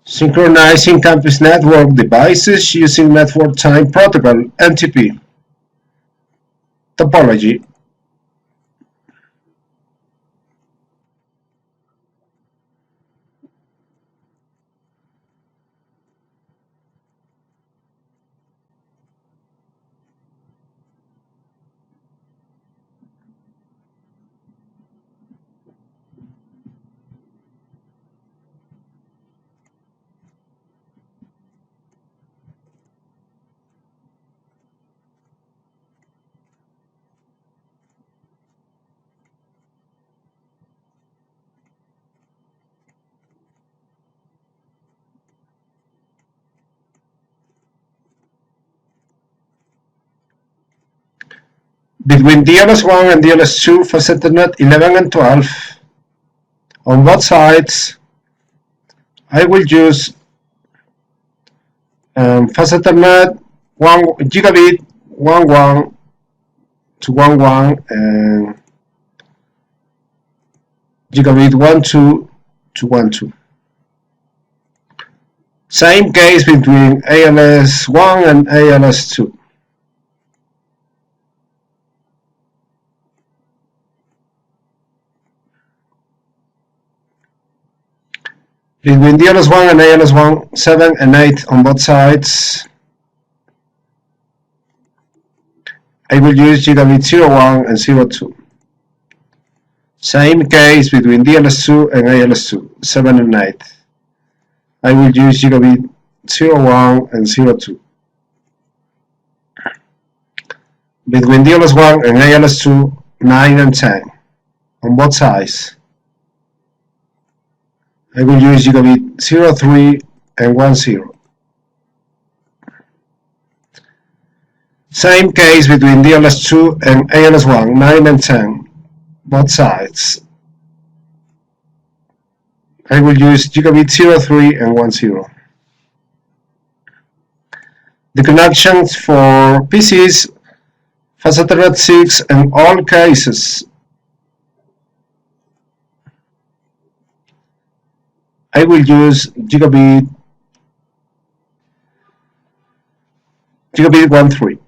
Synchronizing campus network devices using network time protocol (NTP) topology. Between DLS1 and DLS2 for Ethernet 11 and 12 on both sides, I will use fast Ethernet 1 gigabit 11 to 11 and gigabit 12 to 12. Same case between ALS1 and ALS2. Between DLS1 and ALS1, 7 and 8 on both sides, I will use gigabit 01 and 02. Same case between DLS2 and ALS2, 7 and 8. I will use gigabit 01 and 02. Between DLS1 and ALS2, 9 and 10 on both sides, I will use gigabit 03 and 10. Same case between DLS2 and ALS1, 9 and 10, both sides. I will use gigabit 03 and 10. The connections for PCs, fast Ethernet 6 and all cases. I will use gigabit 13.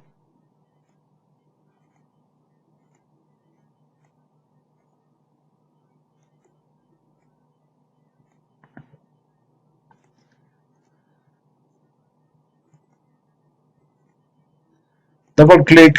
Double click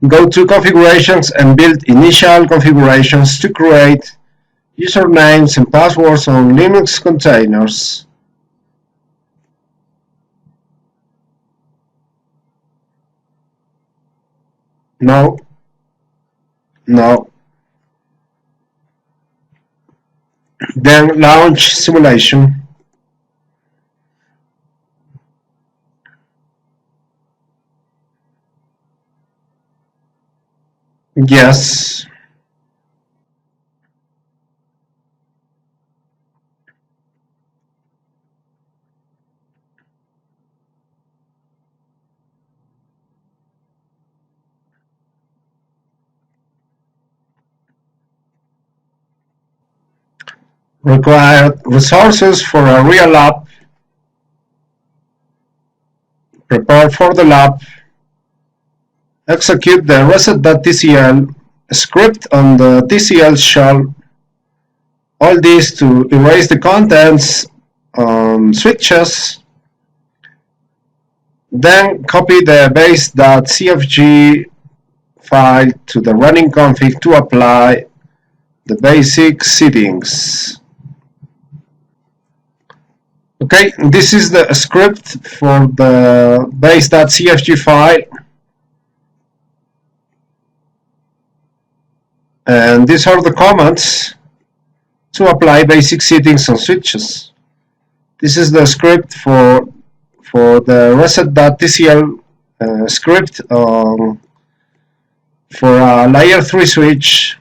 Go to configurations and build initial configurations to create usernames and passwords on Linux containers. No. Then launch simulation. Yes. Required resources for a real app. Prepare for the lab. Execute the reset.tcl script on the TCL shell. All this to erase the contents on switches. Then copy the base.cfg file to the running config to apply the basic settings. Okay, this is the script for the base.cfg file. And these are the commands to apply basic settings on switches. This is the script for the reset.tcl script for a layer 3 switch,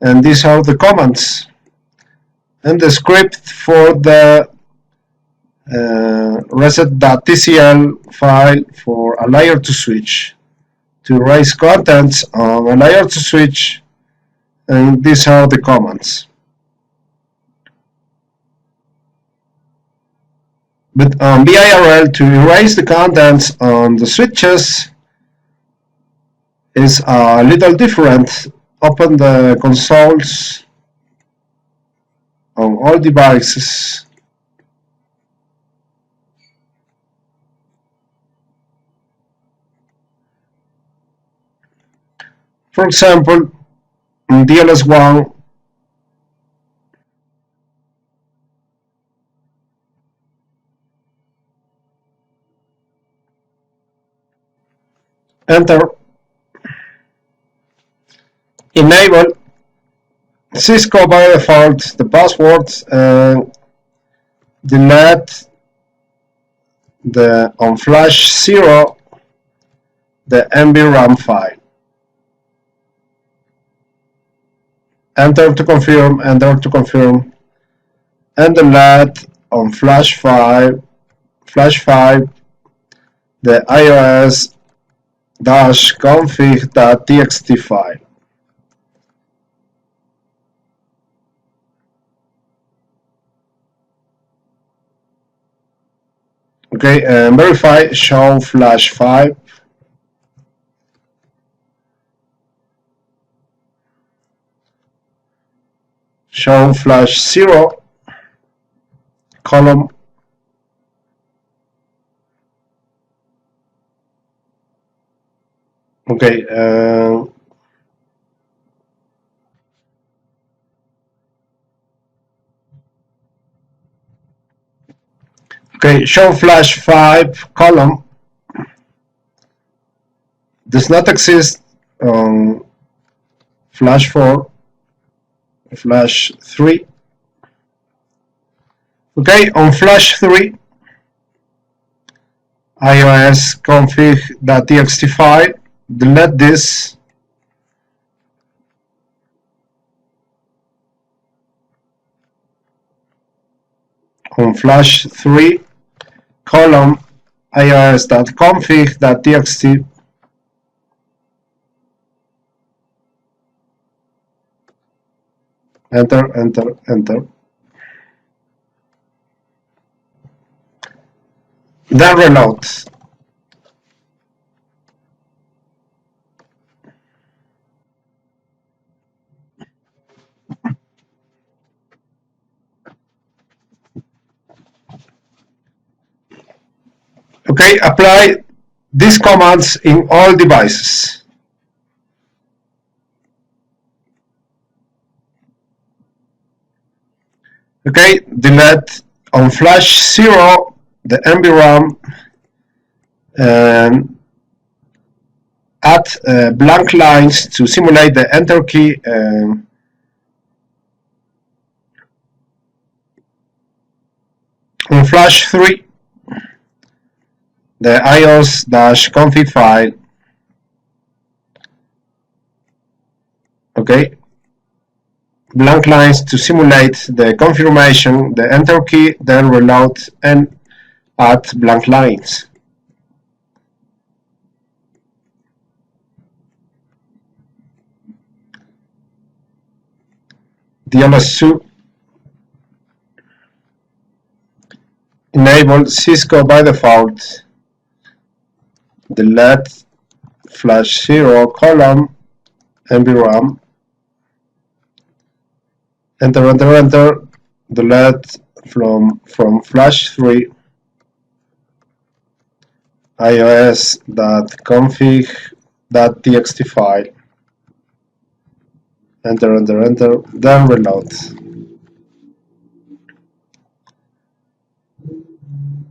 and these are the commands. And the script for the reset.tcl file for a layer 2 switch to erase contents on a layer 2 switch, and these are the commands. But on BIRL, to erase the contents on the switches is a little different. Open the consoles on all devices. For example, in DLS1, enter enable Cisco by default the password and delete the on flash 0 the NVRAM file. Enter to confirm, and delete on flash 5 the ios-config.txt file. Okay, and verify show flash 5. Show flash 0 column. Okay, okay, show flash 5 column does not exist on flash 4, flash 3. Okay, on flash 3, ios-config.txt file, delete this. On flash 3, column ios.config.txt. Enter, enter, enter. Then reload. Okay, apply these commands in all devices. Okay, delete on flash 0 the NVRAM and add blank lines to simulate the enter key In flash 3, the ios-config file, okay, blank lines to simulate the confirmation, the enter key, then reload and add blank lines. DLS2 enable Cisco by default, delete flash 0 column NVRAM, enter, enter, enter, delete from flash 3 ios.config.txt file, enter, enter, enter, then reload.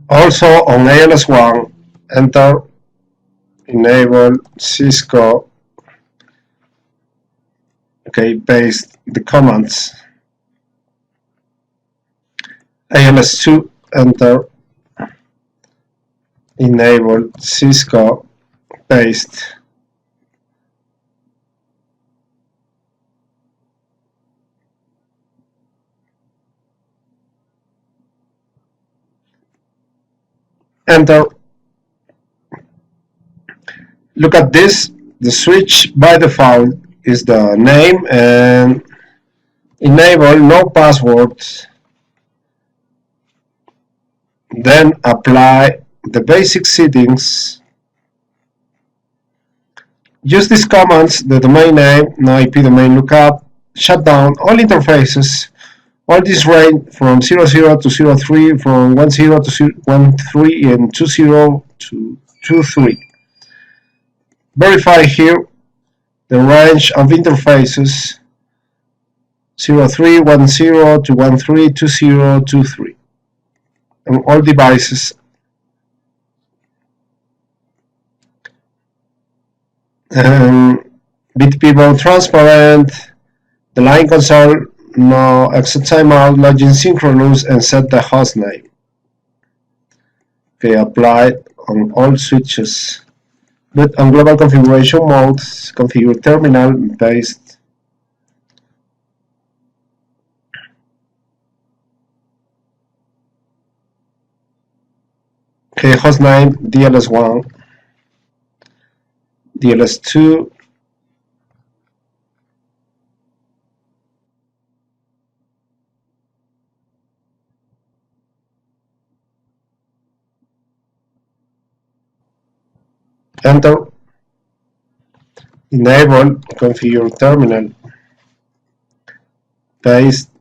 Also on ALS1, enter, enable Cisco, okay, paste the commands. ALS2, enter, enable Cisco, paste. Enter. Look at this. The switch by default is the name and enable no passwords. Then apply the basic settings. Use these commands: the domain name, no IP domain lookup, shut down all interfaces. All this range from 00 to 03, from 10 to 13, and 20 to 23. Verify here the range of interfaces 0310 to 132023 on all devices. BTP mode transparent, the line console, no exit timeout, login synchronous, and set the host name. Okay, apply on all switches. But on global configuration modes, configure terminal, paste. Okay, hostname DLS1, DLS2, enter, enable, configure terminal, paste,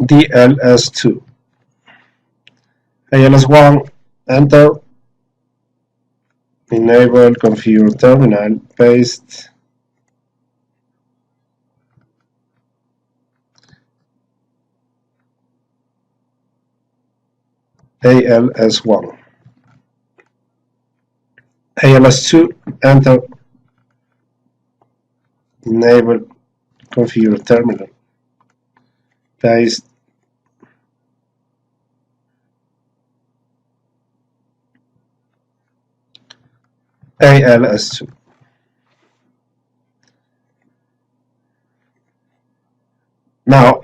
DLS2, ALS1, enter, enable, configure terminal, paste, ALS1, ALS2, enter, enable, configure terminal, paste, ALS2. Now,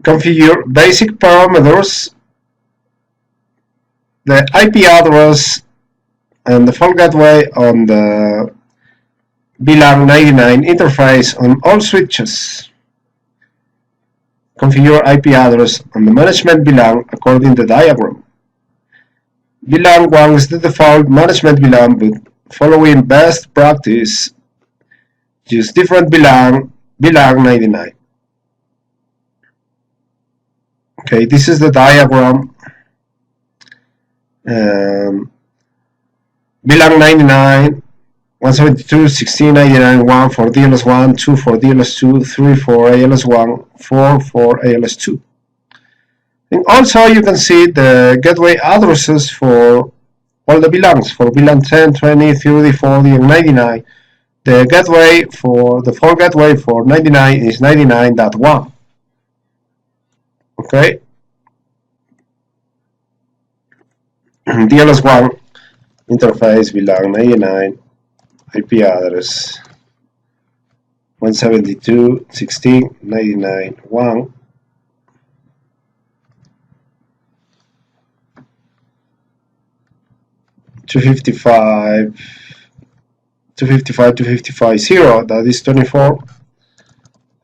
configure basic parameters, the IP address and the default gateway on the VLAN 99 interface on all switches. Configure IP address on the management VLAN according to the diagram. VLAN 1 is the default management VLAN, but following best practice, use different VLAN 99. Okay, this is the diagram. VLAN 99, 172, 1699, 1 for DLS1, 2 for DLS2, 3 for ALS1, 4 for ALS2. And also you can see the gateway addresses for all the VLANs for VLAN 10, 20, 30, 40, and 99. The gateway for the default gateway for 99 is 99.1. Okay. DLS1 interface VLAN 99 IP address 172.16.99.1. 255.0, that is 24.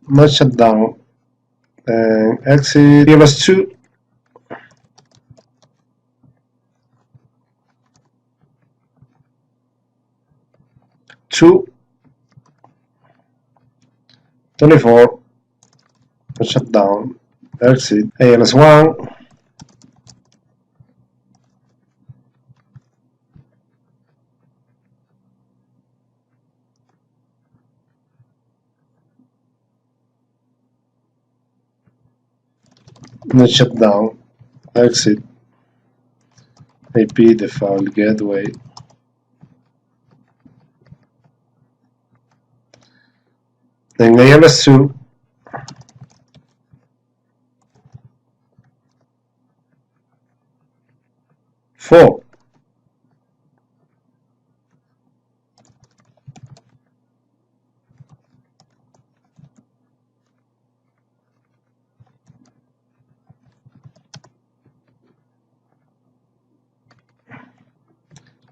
Not shut down. And exit DLS2. 24. Shut down. Exit ALS1. Not shut down. Exit IP default gateway. Then ALS2. 4.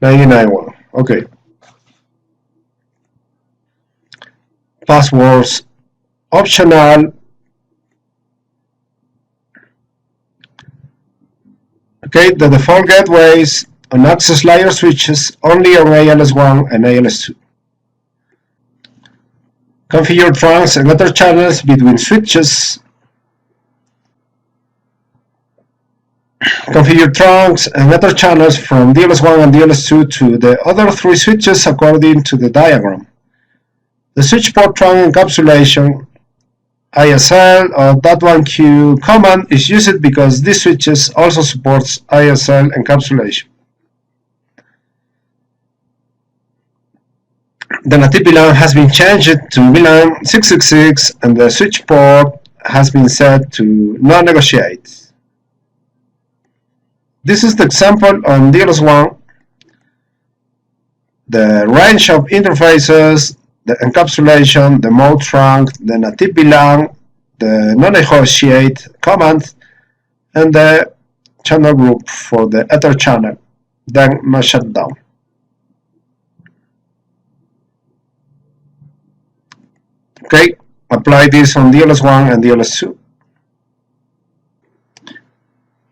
$99.1. Okay. Passwords optional. Okay, the default gateways on access layer switches only on ALS1 and ALS2. Configure trunks and other channels between switches. Configure trunks and other channels from DLS1 and DLS2 to the other 3 switches according to the diagram. The switch port trunk encapsulation ISL or .1Q command is used because this switches also supports ISL encapsulation. The NTP VLAN has been changed to VLAN 666 and the switch port has been set to non-negotiate. This is the example on DLS1. The range of interfaces, the encapsulation, the mode trunk, the NTP VLAN, the non-negotiate command, and the channel group for the Ether channel, then must shut down. Okay, apply this on DLS1 and DLS2.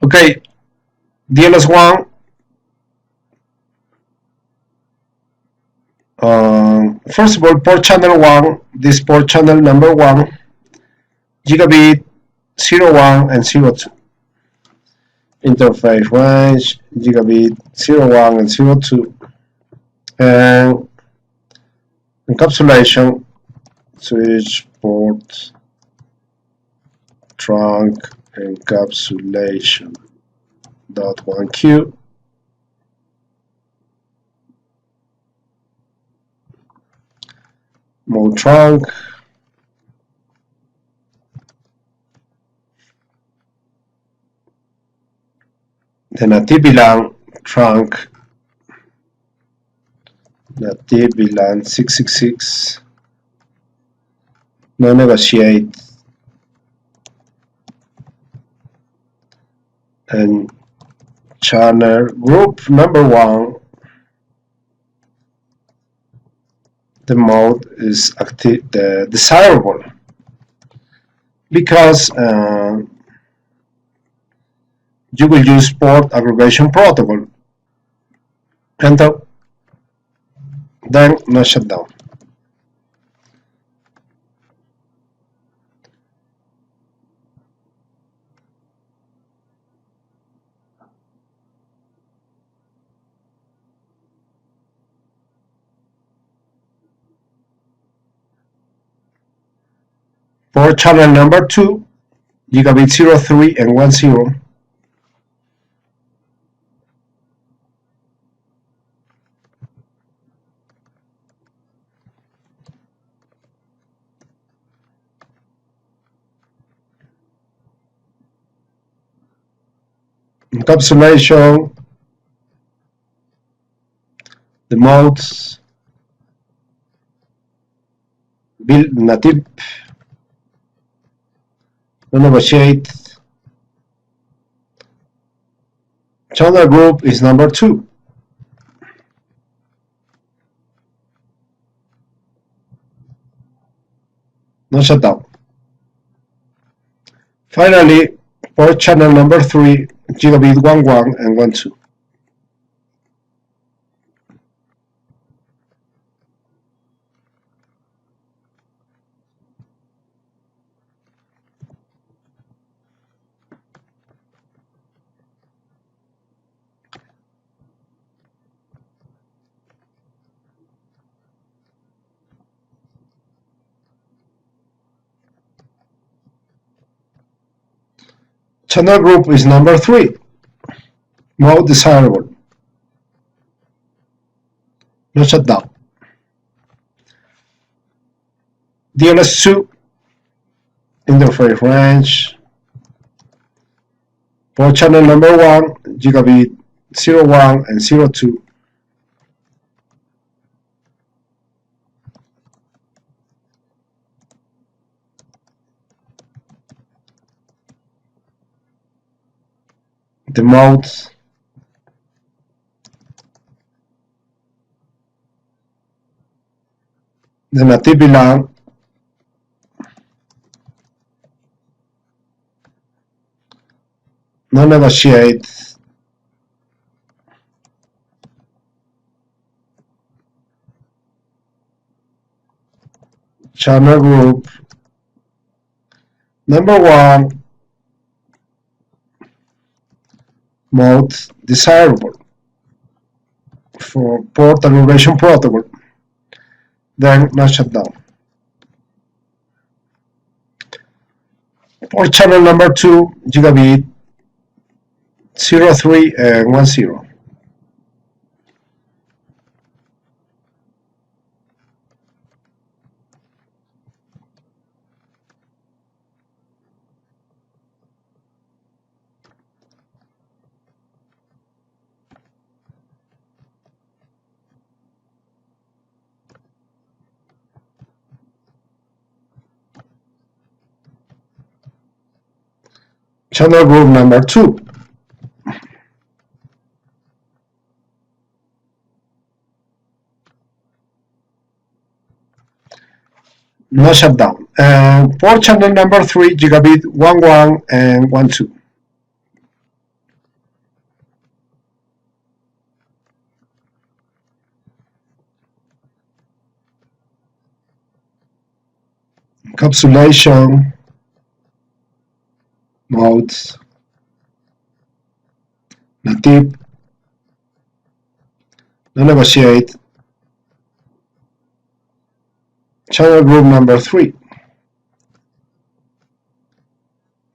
Okay, DLS1, first of all, port channel 1, this port channel number 1, gigabit 01 and 02. Interface range, gigabit 01 and 02. And encapsulation, switch port trunk encapsulation .1Q. Mode trunk, then NTP VLAN trunk, NTP VLAN 666, non-negotiate, and channel group number 1. The mode is active, the desirable, because you will use port aggregation protocol. Enter, then no shutdown. Port channel number 2, gigabit 03 and 10. encapsulation, the modes, build native, negotiate. Channel group is number 2. No shutdown. Finally, port channel number 3, gigabit 11 and 12. Channel group is number 3. Mode desirable. No shutdown. DNS2 interface range. Port channel number 1, gigabit 01 and 02. The modes, the native VLAN, no negotiate, channel group, number 1, mode desirable for port aggregation protocol, then no shutdown. Port channel number 2, gigabit 03 and 10. Channel group number 2. No shutdown. Port channel number 3, gigabit 11 and 12. Encapsulation, modes, native, no negotiate, channel group number 3,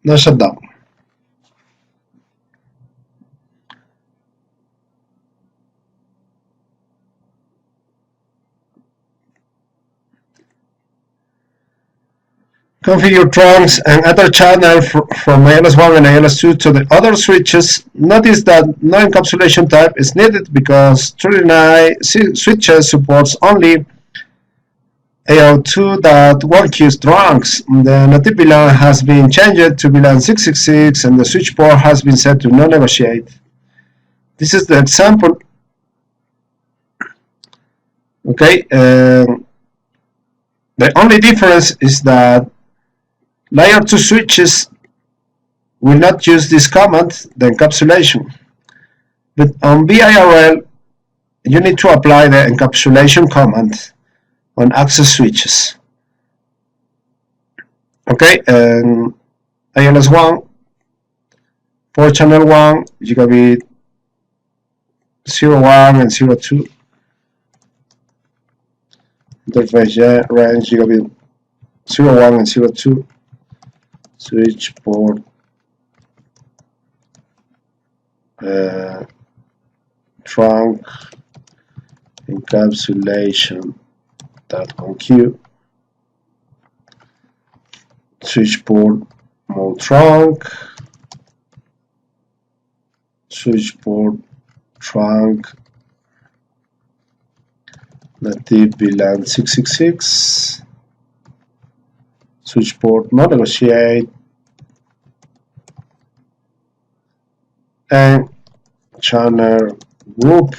no shutdown. Configure trunks and other channel from ALS1 and ALS2 to the other switches. Notice that no encapsulation type is needed because 39 switches supports only AO2.1Q trunks. The native VLAN has been changed to VLAN 666 and the switch port has been set to no negotiate. This is the example. Okay, the only difference is that layer 2 switches will not use this command, the encapsulation. But on BIRL, you need to apply the encapsulation command on access switches. Okay, and ALS1, port channel 1, gigabit 01 and 02. Interface range gigabit 01 and 02. Switch port trunk encapsulation.conq, switch port mode trunk, switch port trunk native VLAN 666, switch port not negotiate, and channel group.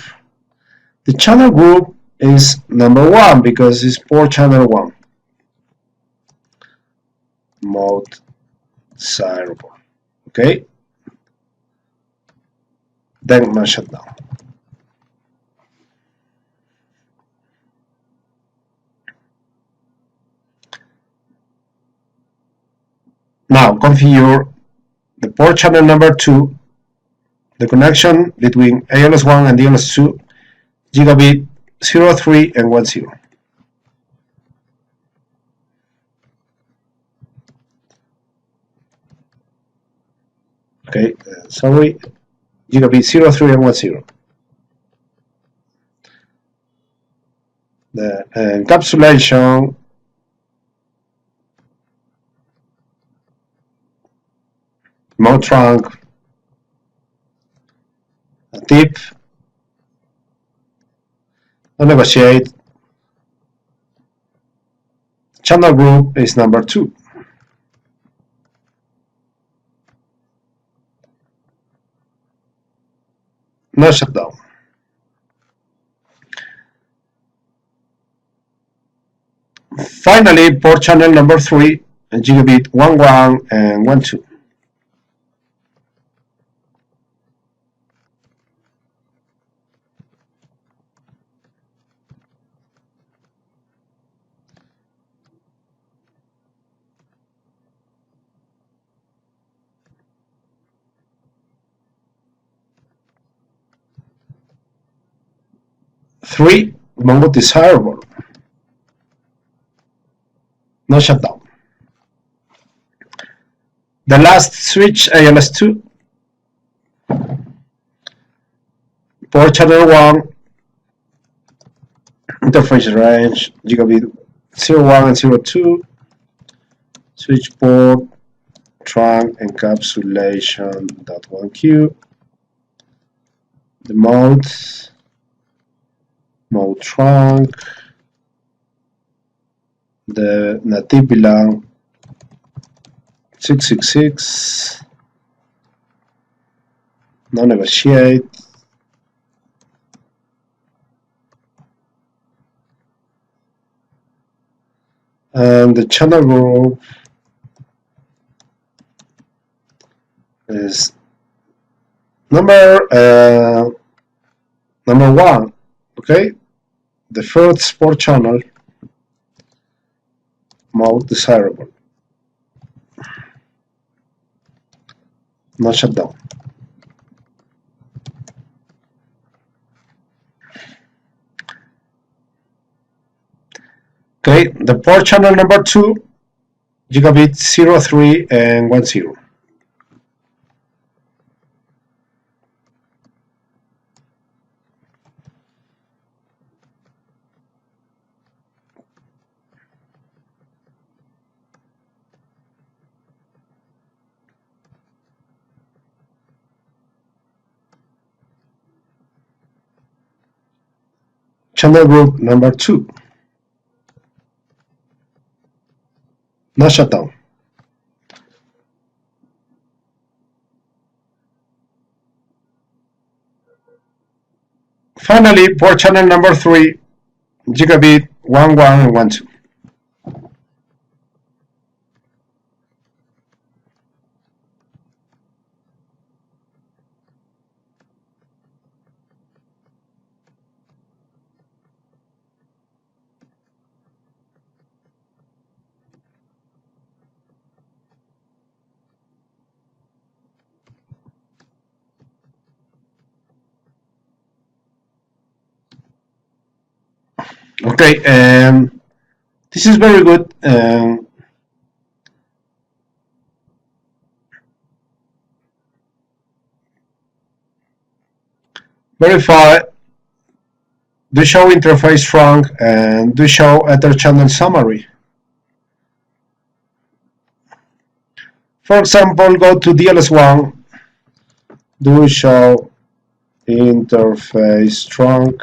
The channel group is number 1 because it's port channel 1. Mode desirable. Okay. Then my shutdown. Now configure the port channel number 2, the connection between ALS1 and DLS2, gigabit 03 and 10. Okay, sorry, gigabit 03 and 10. The encapsulation mode trunk, a tip, no negotiate. Channel group is number 2. No shutdown. Finally, port channel number 3, gigabit 11 and 12. Three, mode desirable. No shutdown. The last switch, ALS2, port channel 1, interface range, gigabit 01 and 02, switch port, trunk encapsulation.1q, the mode trunk, the native VLAN 666, no negotiate, and the channel group is number 1. Okay, the first port channel, mode desirable. No shutdown. Okay, the port channel number 2, gigabit 03 and 10. Channel group number 2. No shutdown. Finally, port channel number 3, gigabit 11 and 12. Okay, this is very good. Verify the show interface trunk and the show ether channel summary. For example, go to DLS1, Do show interface trunk.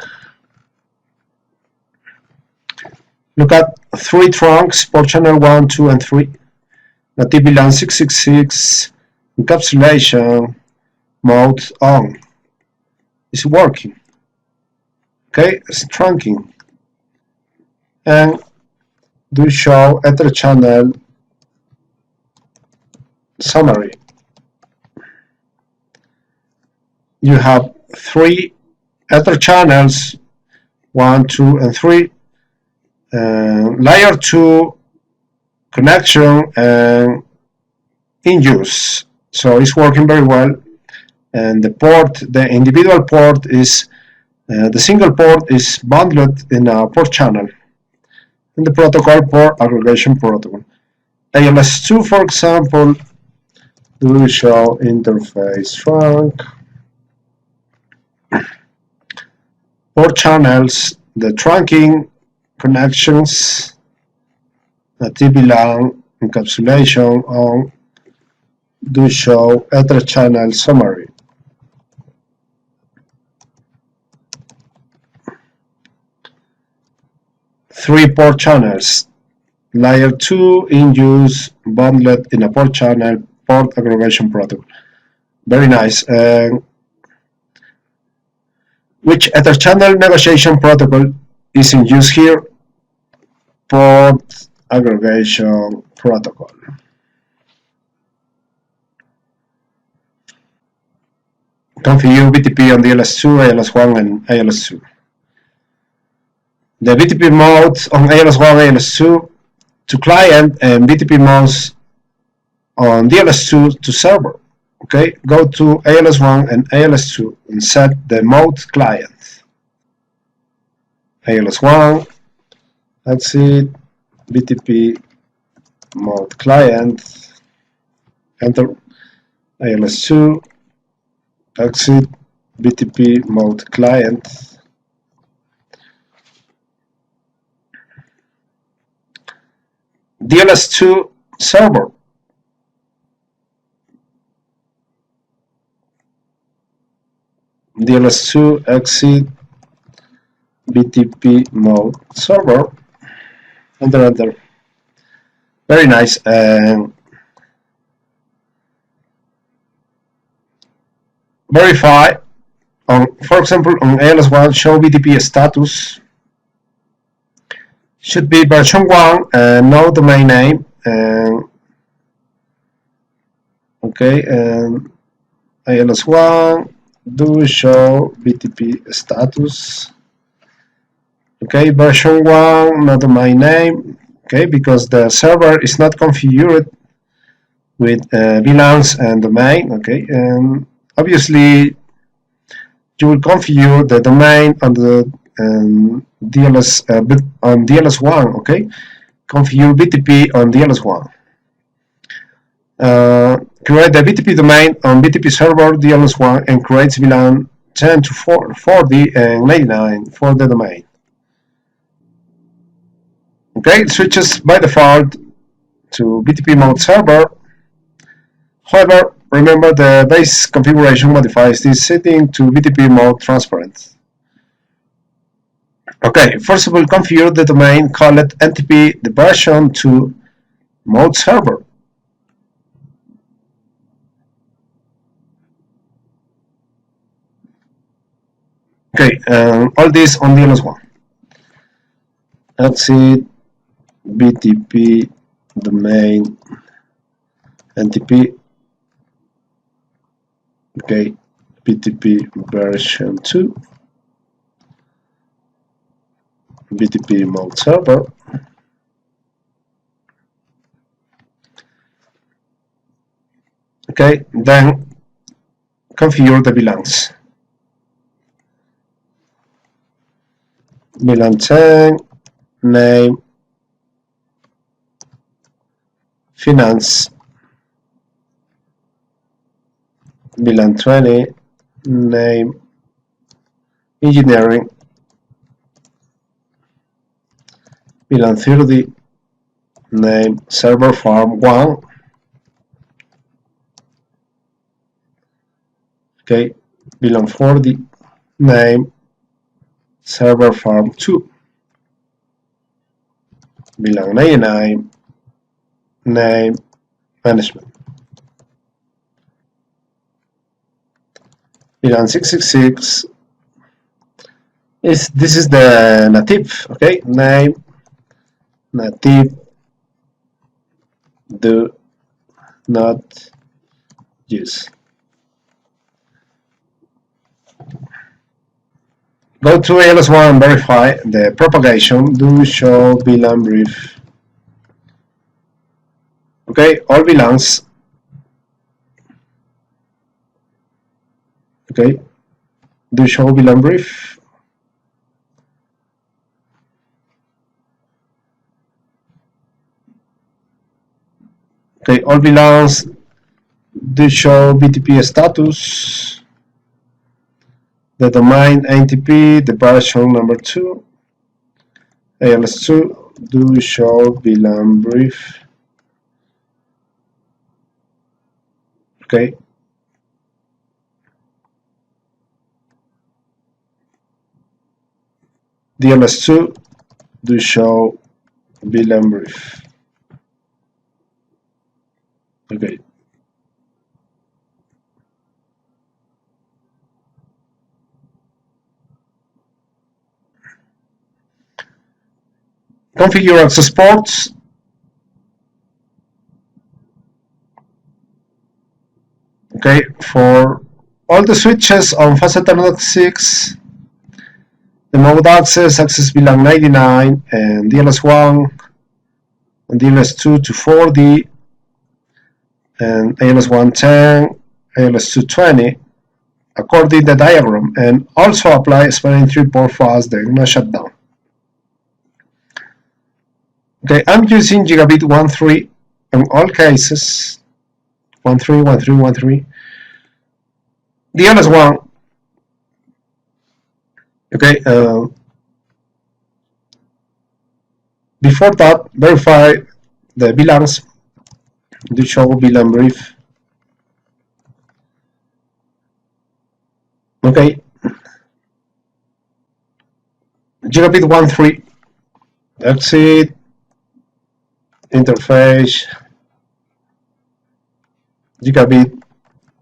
Look at 3 trunks, port channel 1, 2, and 3. NTP LAN 666 encapsulation mode on. It's working. Okay, it's trunking. And do show Ether channel summary. You have 3 Ether channels, 1, 2, and 3. Layer 2 connection and in use. So it's working very well. And the individual port is, the single port is bundled in a port channel. In the protocol port aggregation protocol. ALS2, for example, do show interface trunk. Port channels, the trunking connections, NTP LAN encapsulation on, do show Ether channel summary. Three port channels, layer 2 in use, bundled in a port channel, port aggregation protocol. Very nice. Which Ether channel negotiation protocol is in use here? Port aggregation protocol. Configure BTP on DLS2, ALS1, and ALS2. The BTP modes on ALS1, ALS2 to client, and BTP modes on DLS2 to server. Okay, go to ALS1 and ALS2 and set the mode client. ALS1, exit, BTP mode client, enter. ALS2, exit, BTP mode client. DLS2 server. DLS2 exit BTP mode server. Enter. Very nice. Verify. For example, on ALS1, show BTP status. Should be version 1 and no domain name. Okay, and ALS1 do show BTP status. Okay, version 1, no domain name. Okay, because the server is not configured with VLANs and domain. Okay, and obviously you will configure the domain on the on DLS1. Okay, configure BTP on DLS1. Create the BTP domain on BTP server DLS1 and create VLAN 10 to 40 and 99 for the domain. Okay, it switches by default to BTP mode server. However, remember the base configuration modifies this setting to BTP mode transparent. Okay, first of all, configure the domain, call it NTP the version 2 mode server. Okay, all this on DLS1. Exit BTP domain NTP. Okay, BTP version 2 BTP mode server. Okay, then configure the VLANs. VLAN 10 name finance. VLAN 20 name engineering. VLAN 30 name server farm 1. Okay, VLAN 40, name server farm 2, VLAN 99, name management, VLAN 666 this is the native. Okay, name native do not use. Go to ALS1 and verify the propagation. Do show VLAN brief. Okay, all VLANs. Okay, do show VLAN brief. Okay, all VLANs do show BTP status. The domain NTP, the version number 2, ALS2, do show VLAN brief. Okay. DLS2 do show VLAN brief. Okay. Configure access ports. Okay, for all the switches on Fast Ethernet 6, the mode access VLAN 99 and DLS1 and DLS2 to 4D and ALS110, ALS220 according to the diagram, and also apply spanning tree port fast then shutdown. Okay, I'm using gigabit 1.3 in all cases. 1.3, 1.3, 1.3. DLS1. Okay. Before that, verify the VLANs. Do show VLAN brief. Okay. Gigabit 1.3. Exit. Interface. Gigabit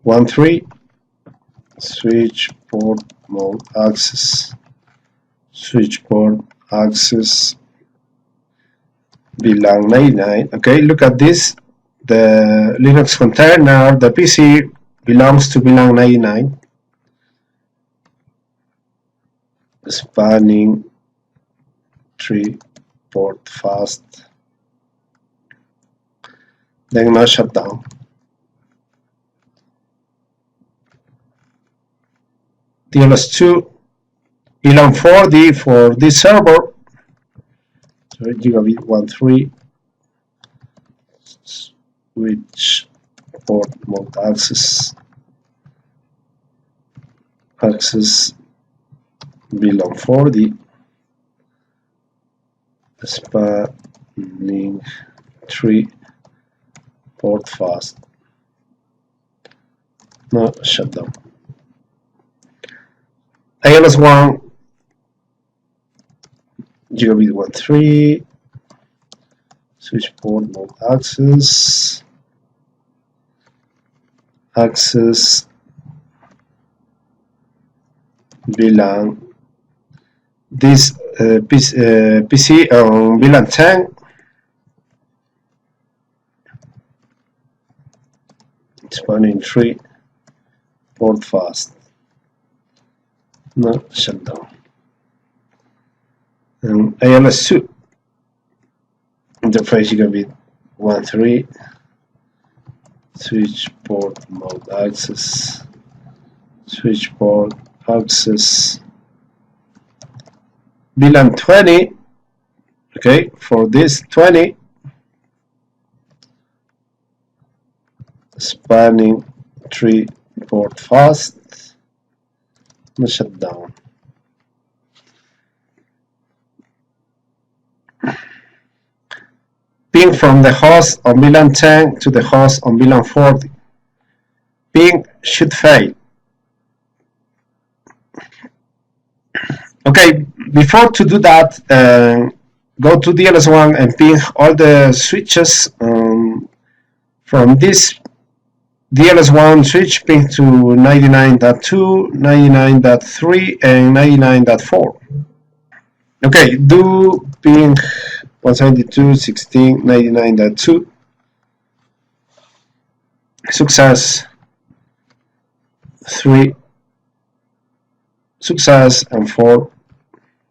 1.3. Switch port mode access. Switch port access. VLAN 99. Okay, look at this. The Linux container, the PC belongs to VLAN 99. Spanning tree port fast. Then now shut down. DLS2 VLAN 4D for this server. So gigabit 1.3 switch port mode access VLAN 4D spanning tree port fast. No shutdown. ALS1 gigabit 1.3 switch port mode access VLAN. This PC on VLAN 10. Spanning tree port fast. No shutdown. And ALS2 interface gigabit 1.3 switch port mode access VLAN 20. Okay, for this 20 spanning tree port fast. No shutdown. Ping from the host on VLAN 10 to the host on VLAN 40. Ping should fail. Okay, before to do that, go to DLS1 and ping all the switches from this DLS1 switch ping to 99.2, 99.3, and 99.4. Okay, do ping 172.16.99.2. Success, 3, success, and 4,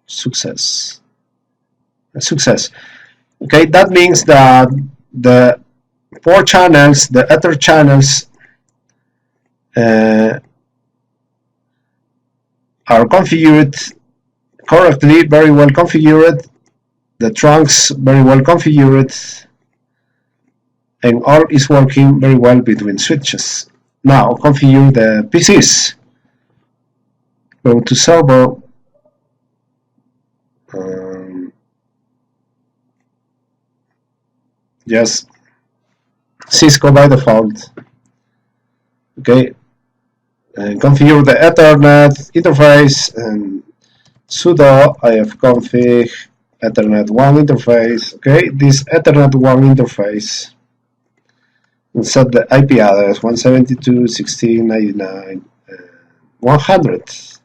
success. Success. Okay, that means that the 4 channels, the Ether channels, are configured correctly, very well configured, the trunks very well configured, and all is working very well between switches. Now configure the PCs. Go to server, just Cisco by default. Okay, and configure the Ethernet interface and sudo ifconfig Ethernet 1 interface. Okay, this Ethernet 1 interface, and set the IP address 172.16.99.100.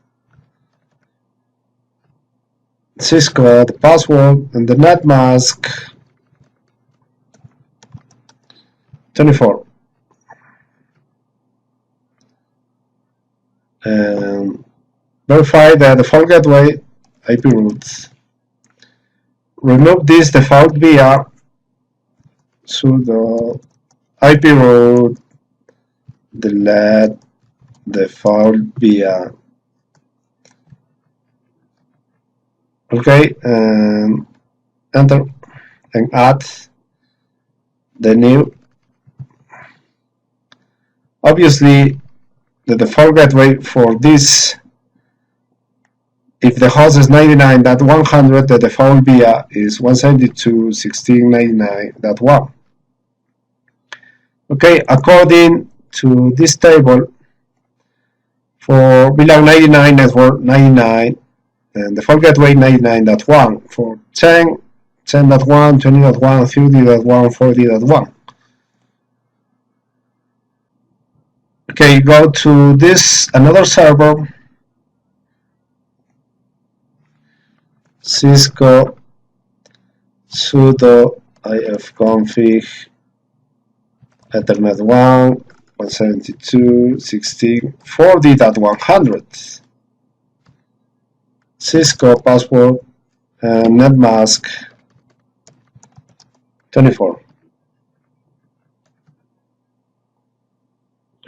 Cisco, the password, and the net mask 24. And verify the default gateway IP routes. Remove this default via sudo IP route delete default via. Okay, and enter and add the new. Obviously, the default gateway for this, if the host is 99.100, the default via is 172.16.99.1. Okay, according to this table, for below 99 network 99, and default gateway 99.1, for 10, 10.1, 20.1, 30.1, 40.1. Okay, go to this another server, Cisco sudo ifconfig Ethernet 1 172.16.40.100. Cisco password and net mask 24.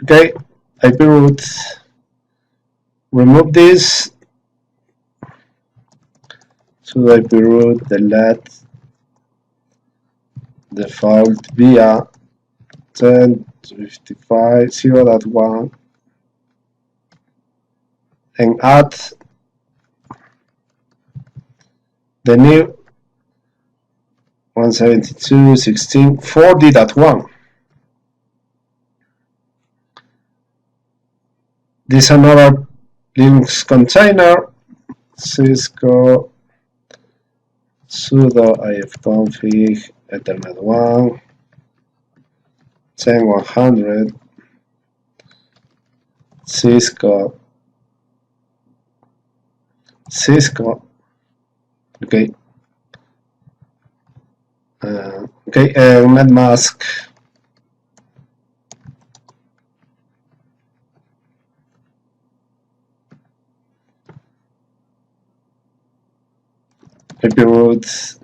Okay, IP route. Remove this. So IP route delete default via 10.55 0.1 and add the new 172.16.40.1. This is another Linux container, Cisco sudo ifconfig Ethernet 1 10.100 Cisco okay net mask IP route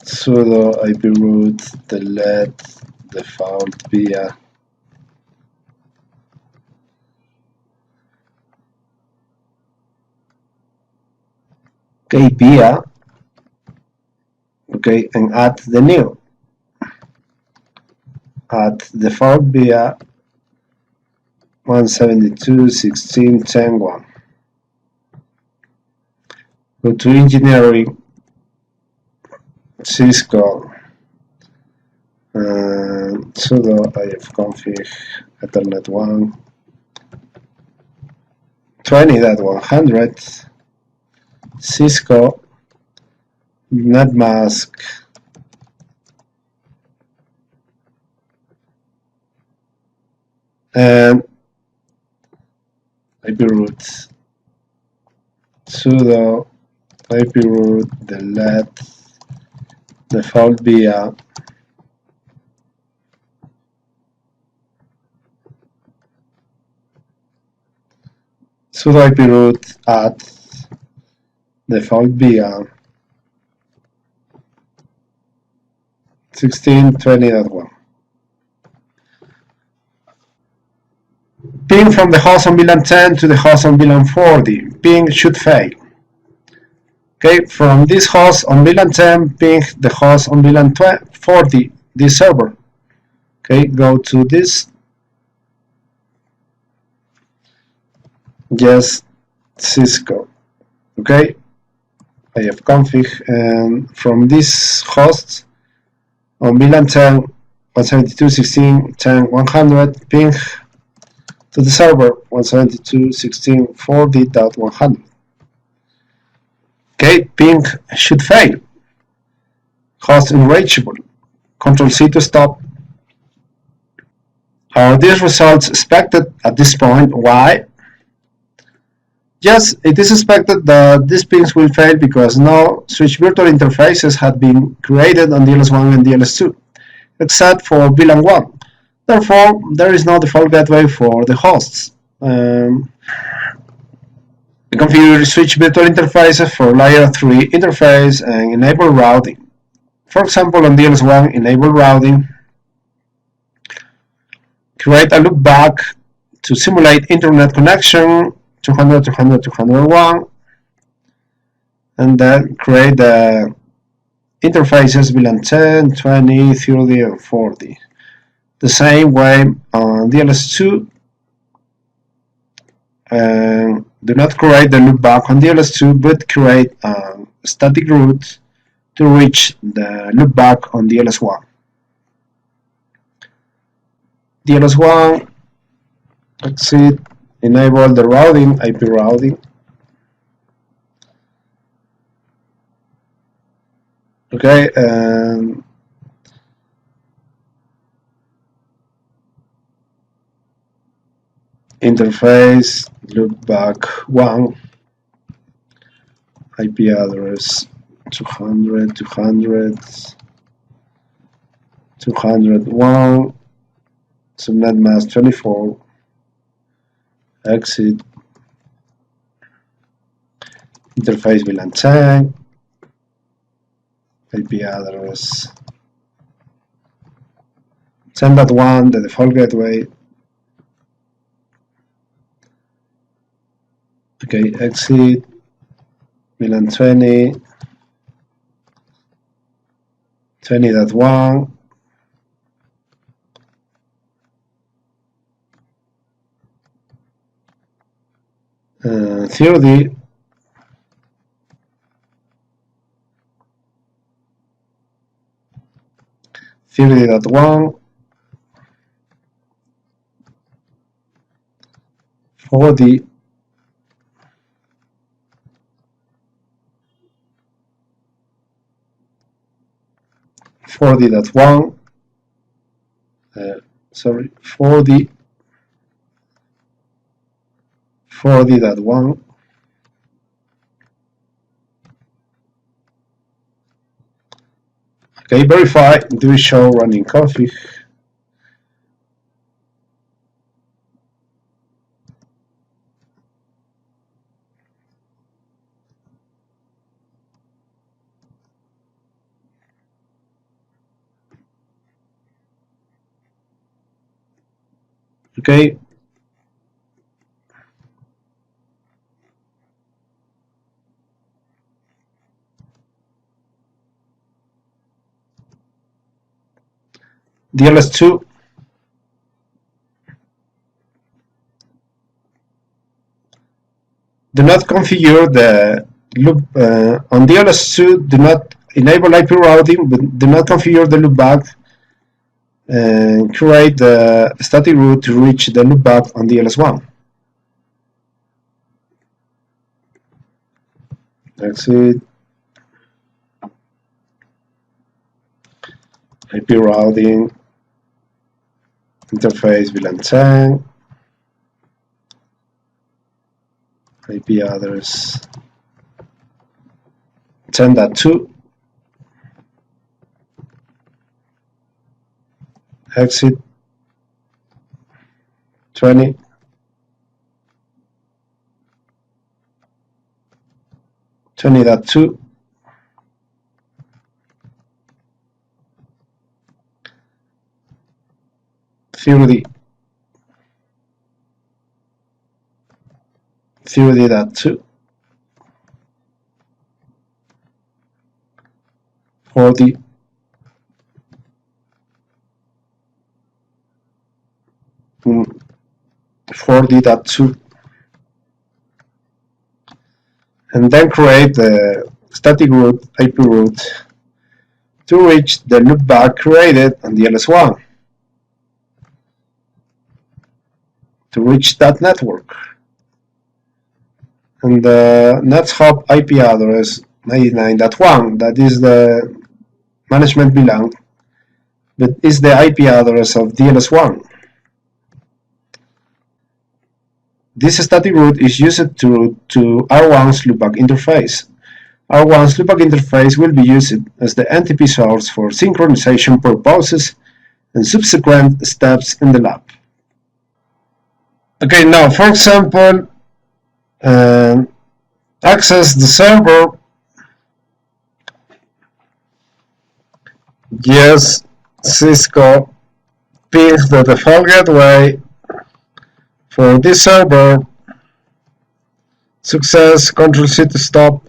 sudo IP route delete default via via and add the new add default via 172.16.10.1. Go to engineering, Cisco sudo ifconfig Ethernet 1 20.100 Cisco netmask and IP root sudo IP root delete default via sudo IP root add default via 16.20.1. Ping from the host on VLAN 10 to the host on VLAN 40. Ping should fail. Okay, from this host on VLAN 10, ping the host on VLAN 40, this server. Okay, go to this. Yes, Cisco. Okay, ifconfig, and from this host on VLAN 10, 172.16.10.100, ping to the server 172.16.40.100. Okay, ping should fail. Host unreachable. Control C to stop. Are these results expected at this point? Why? Yes, it is expected that these pings will fail because no switch virtual interfaces had been created on DLS1 and DLS2, except for VLAN 1. Therefore, there is no default gateway for the hosts. Configure switch virtual interfaces for layer 3 interface and enable routing. For example, on DLS1, enable routing. Create a loopback to simulate internet connection 200, 200, 201, and then create the interfaces VLAN 10, 20, 30, and 40. The same way on DLS2. Do not create the loopback on DLS2, but create a static route to reach the loopback on DLS1. DLS1, exit, enable the routing, IP routing. Okay, and interface loopback 1, IP address 200, 200, 201, subnet mask 24, exit, interface VLAN 10, IP address 10.1, the default gateway. Okay, exit, VLAN 20, 20.1, theory 30.1, 40, 40.1, sorry, 40, 40.1, okay, verify, do show running config. Okay, DLS2, do not configure the loop on DLS2. Do not enable IP routing, but do not configure the loopback and create the static route to reach the loopback on DLS1. Exit. IP routing. Interface VLAN 10. IP address 10.2. Exit 20. .2. Theory 2. 40. 40.2, and then create the static root IP route to reach the loopback created on the LS1 to reach that network. And the next hop IP address 99.1, that is the management VLAN, that is the IP address of DLS1. This static route is used to route to R1's loopback interface. R1's loopback interface will be used as the NTP source for synchronization purposes and subsequent steps in the lab. Okay, now for example, access the server. Yes, Cisco pings the default gateway for this server. Success, Ctrl-C to stop.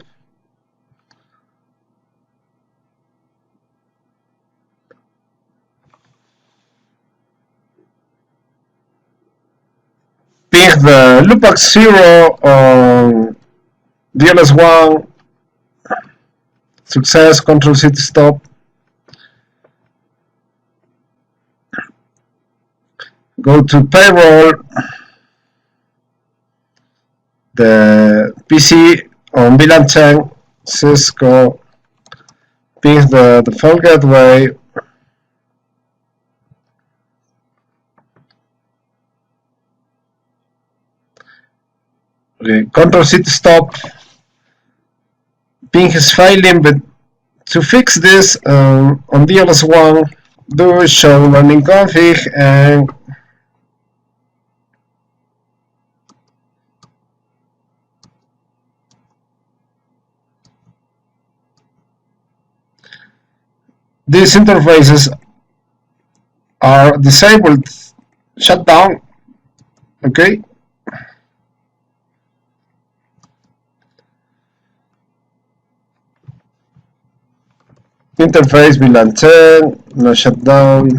Ping the loopback 0 on DLS1. Success, Ctrl-C to stop. Go to payroll. The PC on VLAN 10, Cisco pings the default gateway. Okay, Ctrl-C to stop. Ping is failing, but to fix this on DLS1, do show running config and these interfaces are disabled, shut down. Okay. Interface VLAN 10, no shutdown.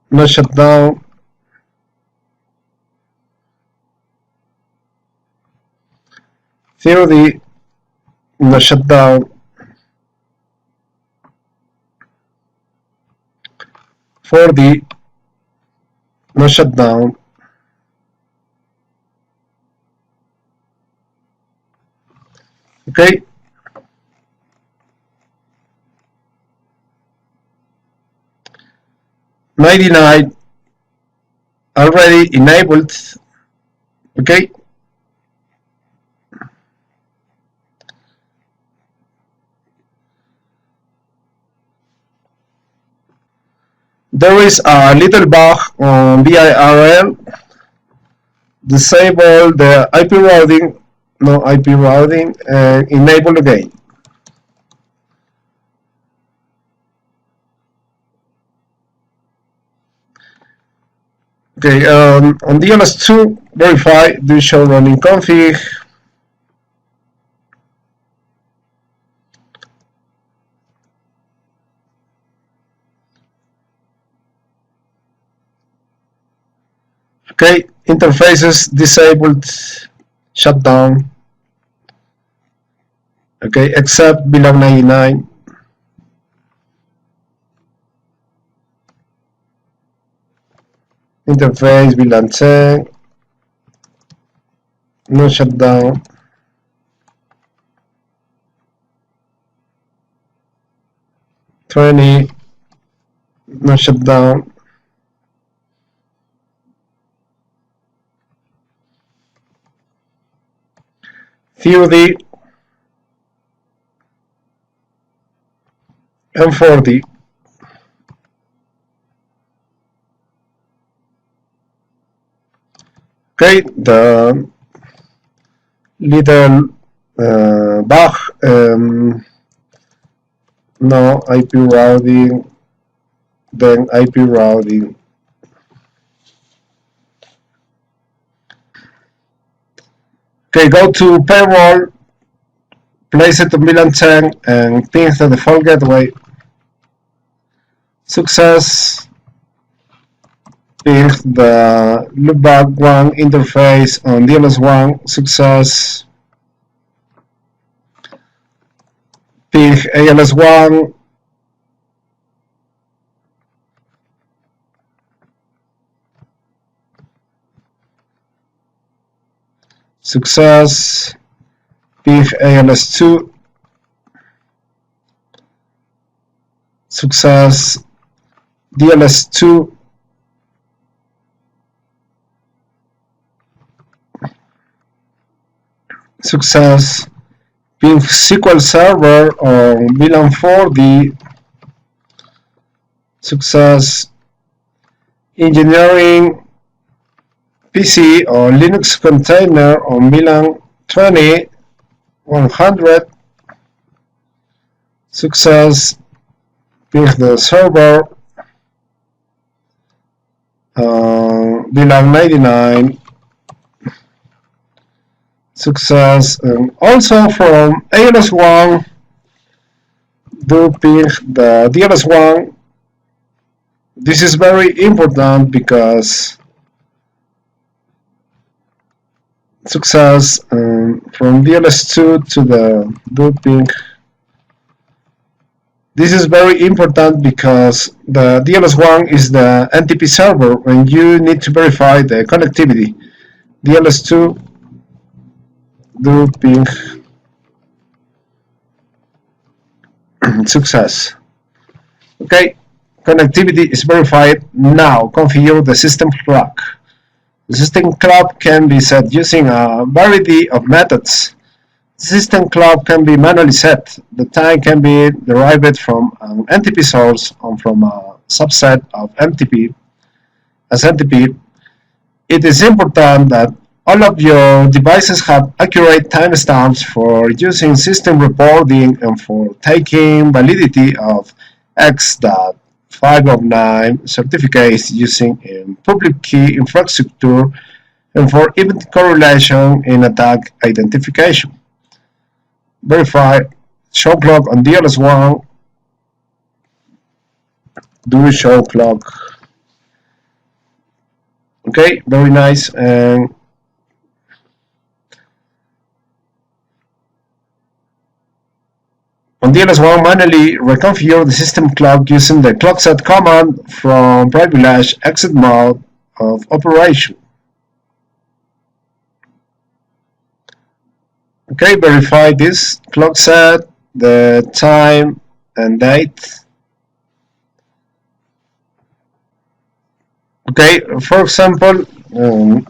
No shutdown. 30, no shutdown. 40, no shutdown. Okay. .99 already enabled. Okay. There is a little bug on VIRL. Disable the IP routing, no IP routing, and enable again. Okay, on DNS2, verify, do show running config. Okay, interfaces disabled, shutdown. Okay, except below 99. interface VLAN 10, no shutdown, no shutdown, theory, and 40. Okay, the little bug, no IP routing, then IP routing. Okay, go to payroll, place it on VLAN 10 and ping the default gateway. Success. Ping the loopback 1 interface on DLS1. Success. Ping ALS1. Success. Ping ALS2. Success. DLS2. Success. Ping SQL Server on VLAN 4D. Success. Engineering PC or Linux container on VLAN 20 100. Success. Ping the server VLAN 99. Success. And also from ALS1 do ping the DLS1. This is very important because success from DLS2 to the do ping. This is very important because the DLS1 is the NTP server and you need to verify the connectivity. DLS2 do ping success. Okay, connectivity is verified. Now configure the system clock. The system clock can be set using a variety of methods. The system clock can be manually set. The time can be derived from an NTP source or from a subset of NTP. As NTP, it is important that all of your devices have accurate timestamps for using system reporting and for taking validity of X.509 certificates using public key infrastructure and for event correlation in attack identification. Verify show clock on DLS1. Do show clock. Okay, very nice. And on DLS1, manually reconfigure the system clock using the clock set command from privilege exit mode of operation. Okay, verify this clock set, the time and date. Okay, for example,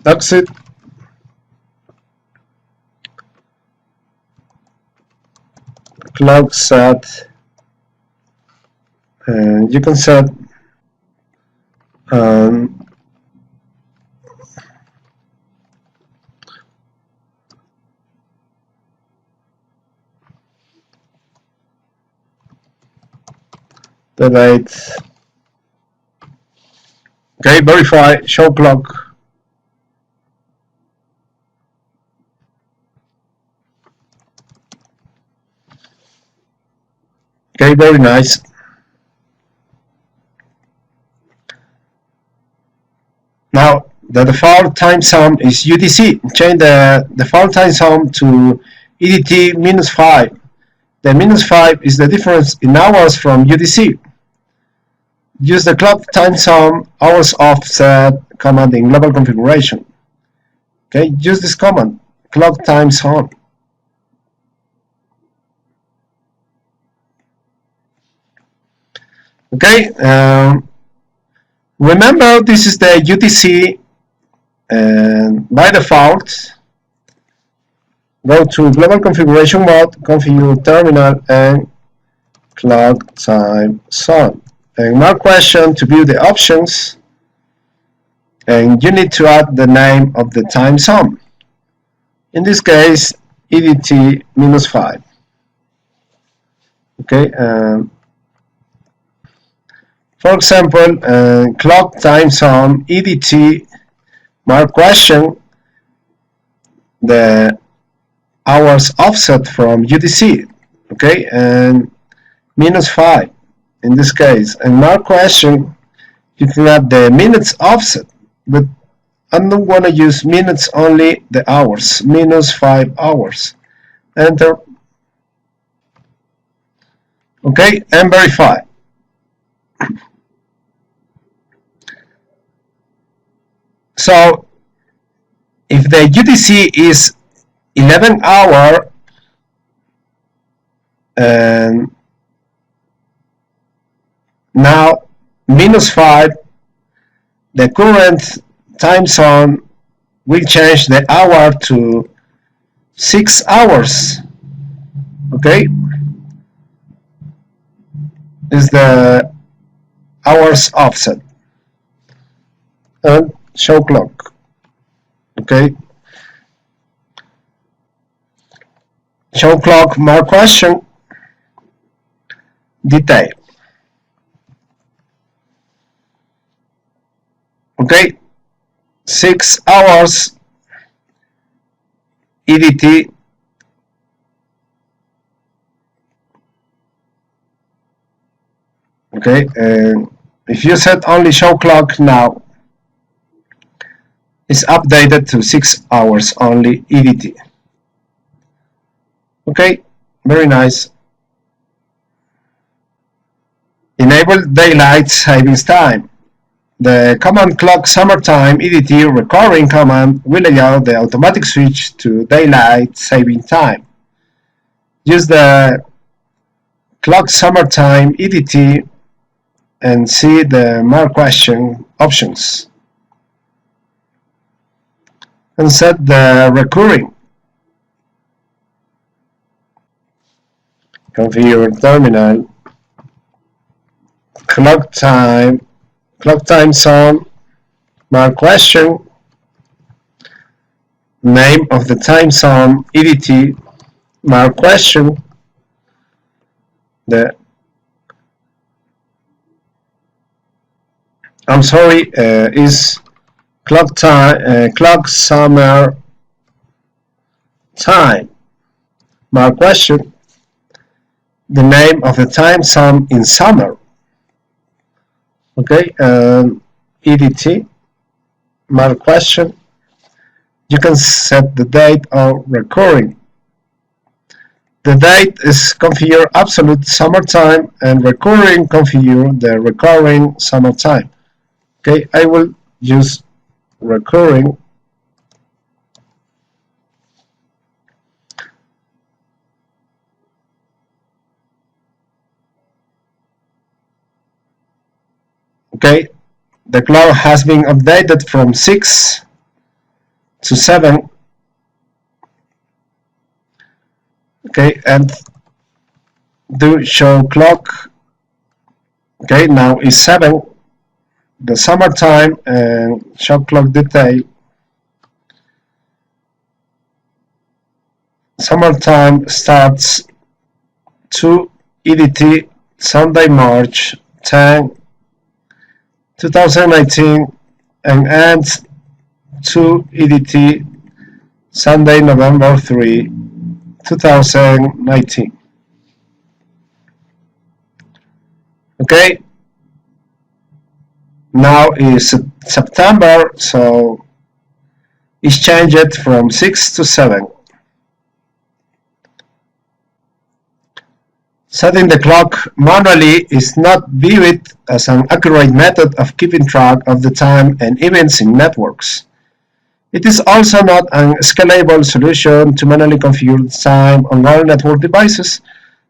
exit clock set, and you can set the date. Okay, verify show clock. Okay, very nice. Now the default time zone is UTC. Change the default time zone to EDT -5. The -5 is the difference in hours from UTC. use the clock time zone hours offset command in global configuration. Okay, use this command, clock time zone. Okay, remember this is the UTC, and by default, go to global configuration mode, configure terminal, and clock time zone. And mark question to view the options, and you need to add the name of the time zone. In this case, EDT -5. Okay. For example, clock time zone EDT mark question the hours offset from UTC. Okay, and -5 in this case, and mark question you can add the minutes offset, but I don't want to use minutes, only the hours, -5 hours. Enter. Okay, and verify. So if the UTC is 11 hour and now -5, the current time zone will change the hour to 6 hours. Okay, is the hours offset, and show clock. Okay, show clock mark question detail. Okay, 6 hours EDT okay, and if you set only show clock now, it's updated to 6 hours only EDT. Okay, very nice. Enable daylight savings time. The command clock summertime EDT recurring command will allow the automatic switch to daylight saving time. Use the clock summertime EDT and see the mark question options. And set the recurring. Configure terminal. Clock time zone, mark question, name of the time zone EDT, mark question, is clock summer time, mark question, the name of the time zone in summer. Okay, EDT, mark question. You can set the date of recurring. The date is configure absolute summertime, and recurring configure the recurring summertime. Okay, I will use recurring. Okay, the clock has been updated from 6 to 7. Okay, and do show clock. Okay, now is 7. The summertime and show clock detail. Summertime starts 2 EDT Sunday, March 10, 2019 and ends 2 EDT Sunday, November 3, 2019. Okay, now is September, so it's changed from 6 to 7. Setting the clock manually is not viewed as an accurate method of keeping track of the time and events in networks. It is also not a scalable solution to manually configure the time on all network devices.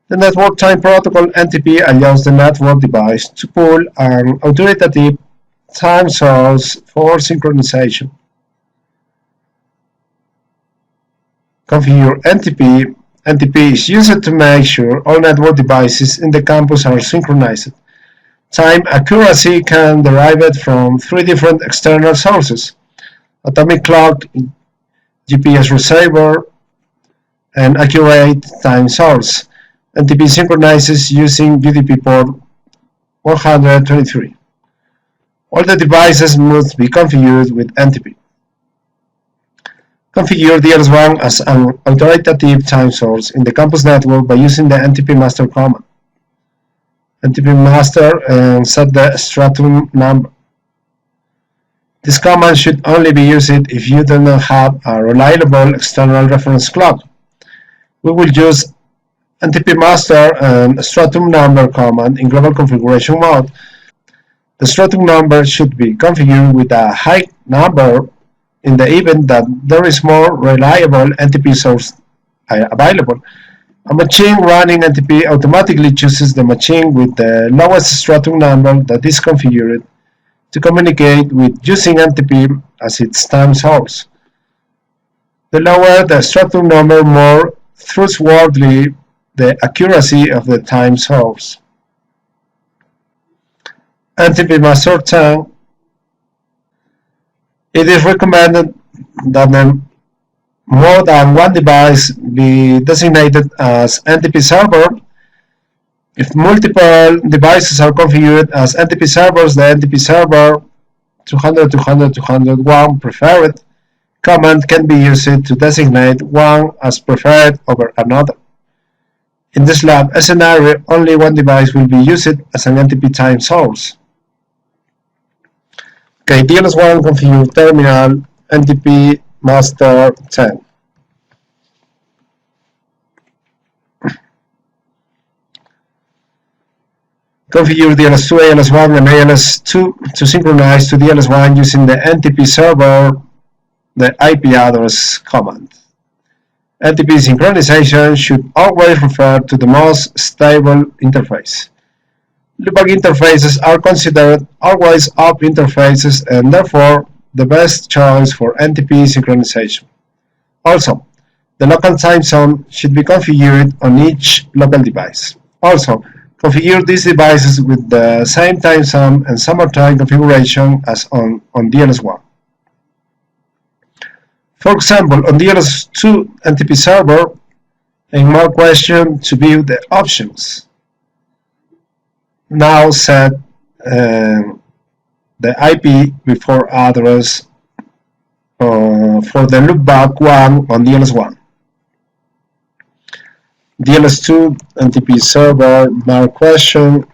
The Network Time Protocol (NTP) allows the network device to pull an authoritative time source for synchronization. Configure NTP. NTP is used to make sure all network devices in the campus are synchronized. Time accuracy can derive from three different external sources: atomic clock, GPS receiver, and accurate time source. NTP synchronizes using UDP port 123. All the devices must be configured with NTP. Configure DLS1 as an authoritative time source in the campus network by using the NTP master command. NTP master and set the stratum number. This command should only be used if you do not have a reliable external reference clock. We will use NTP master and stratum number command in global configuration mode. The stratum number should be configured with a high number in the event that there is more reliable NTP source available. A machine running NTP automatically chooses the machine with the lowest stratum number that is configured to communicate with using NTP as its time source. The lower the stratum number, more trustworthy the accuracy of the time source. NTP master 10. It is recommended that more than one device be designated as NTP server. If multiple devices are configured as NTP servers, the NTP server 200.200.201 preferred command can be used to designate one as preferred over another. In this lab scenario, only one device will be used as an NTP time source. Okay, DLS1 configure terminal NTP master 10. Configure DLS2, ALS1, and ALS2 to synchronize to DLS1 using the NTP server, the IP address command. NTP synchronization should always refer to the most stable interface. Loopback interfaces are considered always-up interfaces and therefore the best choice for NTP synchronization. Also, the local time zone should be configured on each local device. Also, configure these devices with the same time zone and summertime configuration as on DLS1. For example, on DLS2 NTP server, a more question to view the options. Now set the IP before address for the loopback one on DLS1. DLS2 NTP server mark question,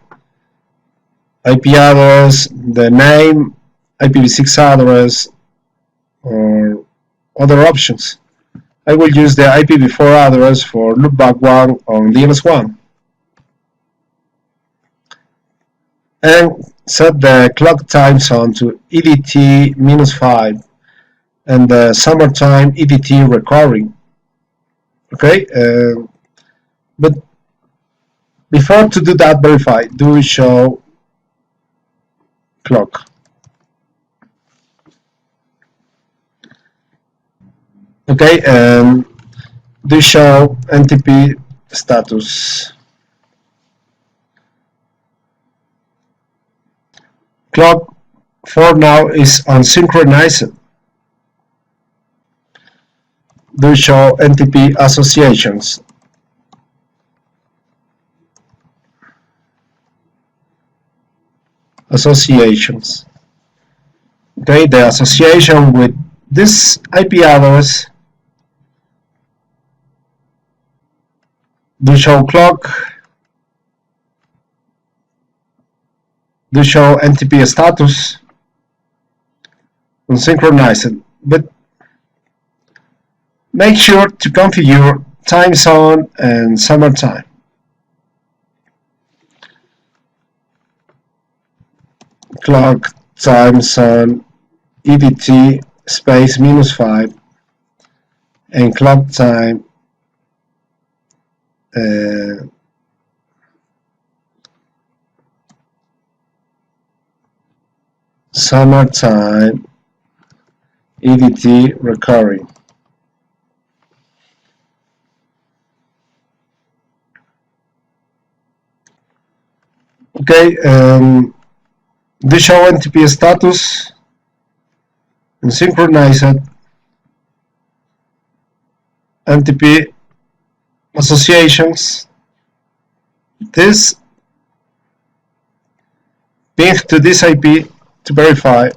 IP address, the name, IPv6 address, or other options. I will use the IP before address for loopback one on DLS1. And set the clock time zone to EDT-5 and the summertime EDT recurring. Okay, but before to do that, verify, do show clock. Okay, do show NTP status. Clock for now is unsynchronized. Do show NTP associations. Associations. Okay, the association with this IP address do show clock, do show NTP status, and synchronize it. But make sure to configure time zone and summertime. clock time zone EDT space -5 and clock time summertime EDT recurring. Okay, do show NTP status and synchronize it. NTP associations. This ping to this IP to verify.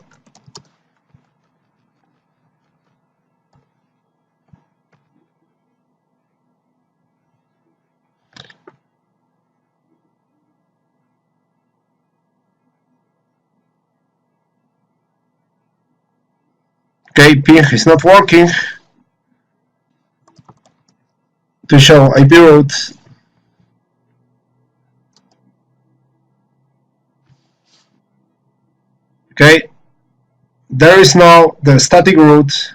Okay, ping is not working. To show IP route. Okay, there is now the static route.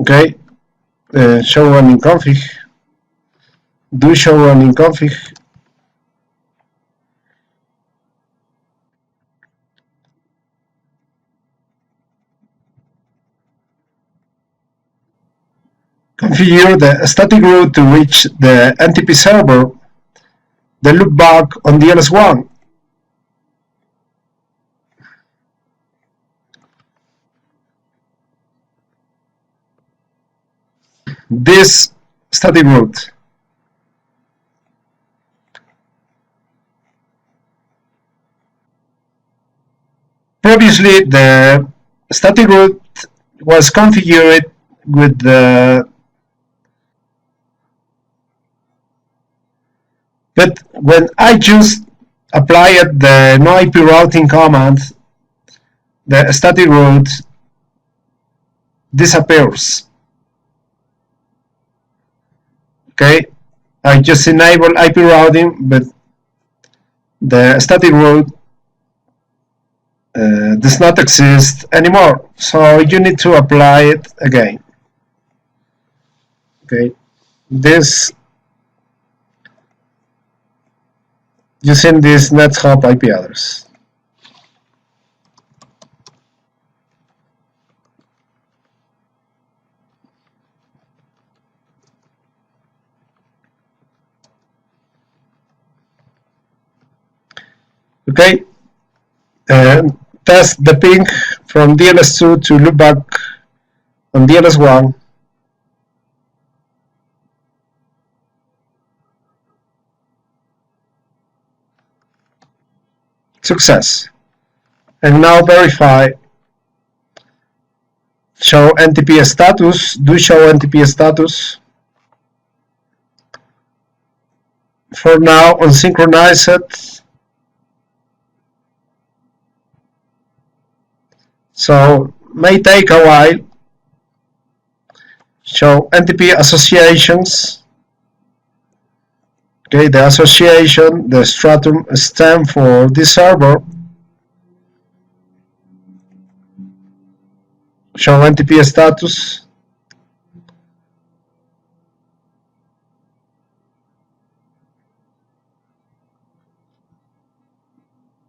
Okay, show running config. Do show running config. Configure the static route to reach the NTP server, then loop back on DNS1. This static route. Previously, the static route was configured with the but when I just applied the no IP routing command, the static route disappears. Okay, I just enable IP routing, but the static route does not exist anymore. So you need to apply it again. Okay, this using this NetHub IP address. Okay, test the ping from DNS2 to loopback on DNS1. Success. And now verify. Show NTP status. Do show NTP status. For now, unsynchronize it. So may take a while. Show NTP associations. Okay, the association, the stratum stem for this server. Show NTP status.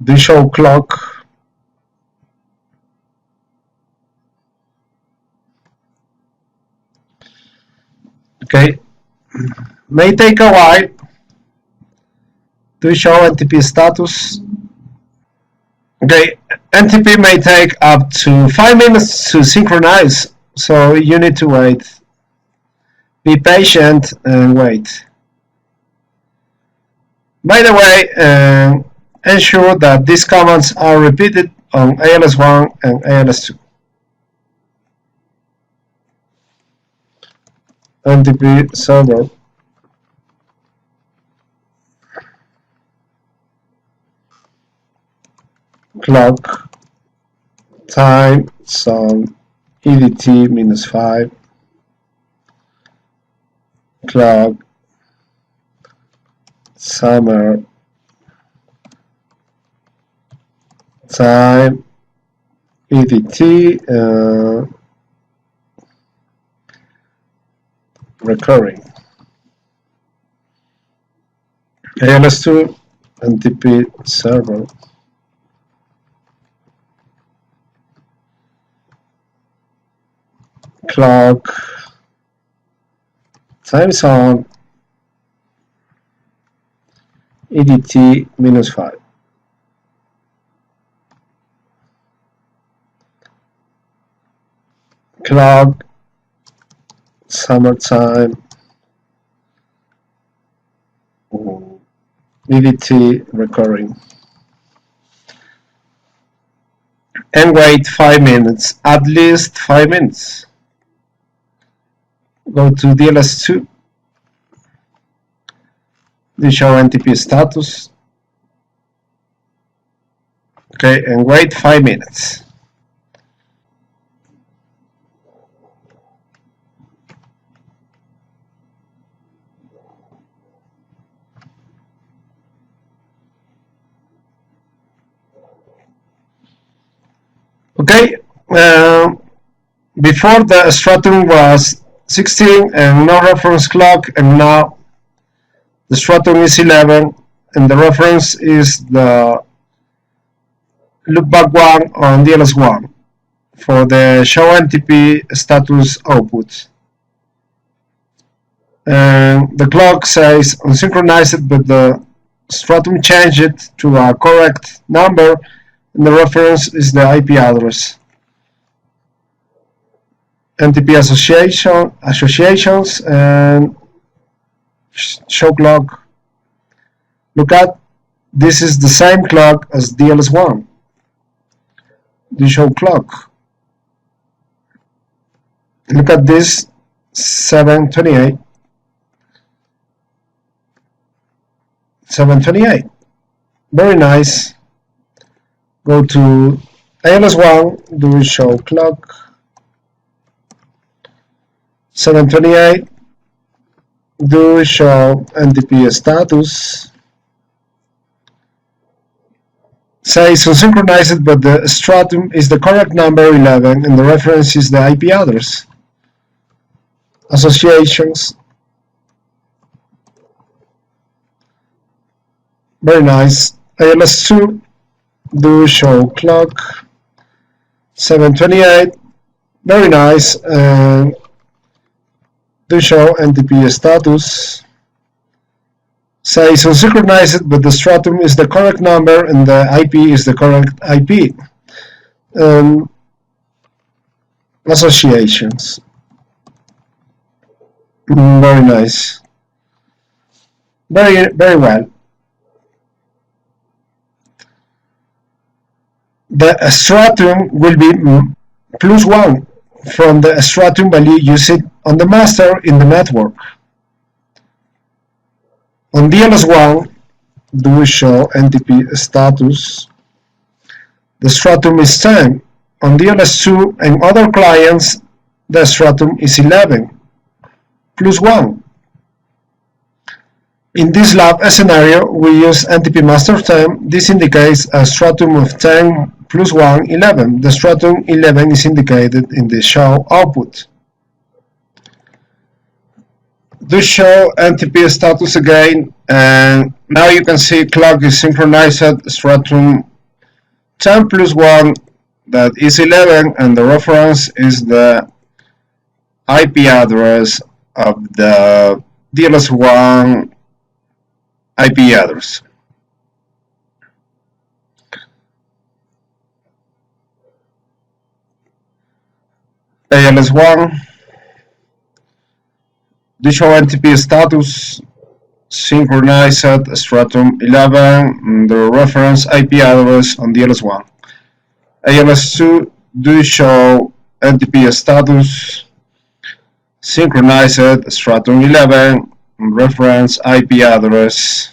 Do show clock. Okay, may take a while to show NTP status. Okay, NTP may take up to 5 minutes to synchronize, so you need to wait. Be patient and wait. By the way, ensure that these commands are repeated on ALS1 and ALS2. NTP server. Clock time zone EDT -5 clock summer time EDT recurring. ALS2 NTP server. Clock, time zone, EDT -5. Clock, summertime, EDT recurring. And wait 5 minutes, at least 5 minutes. Go to DLS2, you show NTP status, okay, and wait 5 minutes. Okay, before the stratum was 16 and no reference clock, and now the stratum is 11 and the reference is the loopback 1 on DLS1 for the show NTP status output. And the clock says unsynchronized, but the stratum changed it to a correct number, and the reference is the IP address. NTP associations and show clock. Look at, this is the same clock as DLS1. The show clock. Look at this, 728. 728. Very nice. Go to ALS1, do show clock. 728. Do show NTP status. Says unsynchronized, but the stratum is the correct number 11 and the reference is the IP address. Associations. Very nice. ALS2, do show clock. 728. Very nice. Do show NTP status. Says unsynchronized, but the stratum is the correct number and the IP is the correct IP. Associations. Very nice. Very well. The stratum will be +1 from the stratum value used on the master in the network. On DLS1, do show NTP status. The stratum is 10. On DLS2 and other clients, the stratum is 11, +1. In this lab scenario, we use NTP master 10. This indicates a stratum of 10 +1, 11. The stratum 11 is indicated in the show output. Do show NTP status again, and now you can see clock is synchronized, stratum 10 +1, that is 11, and the reference is the IP address of the DLS1 IP address. ALS1, do show NTP status, synchronized stratum 11, the reference IP address on DLS1. ALS2, do show NTP status, synchronized stratum 11, reference IP address.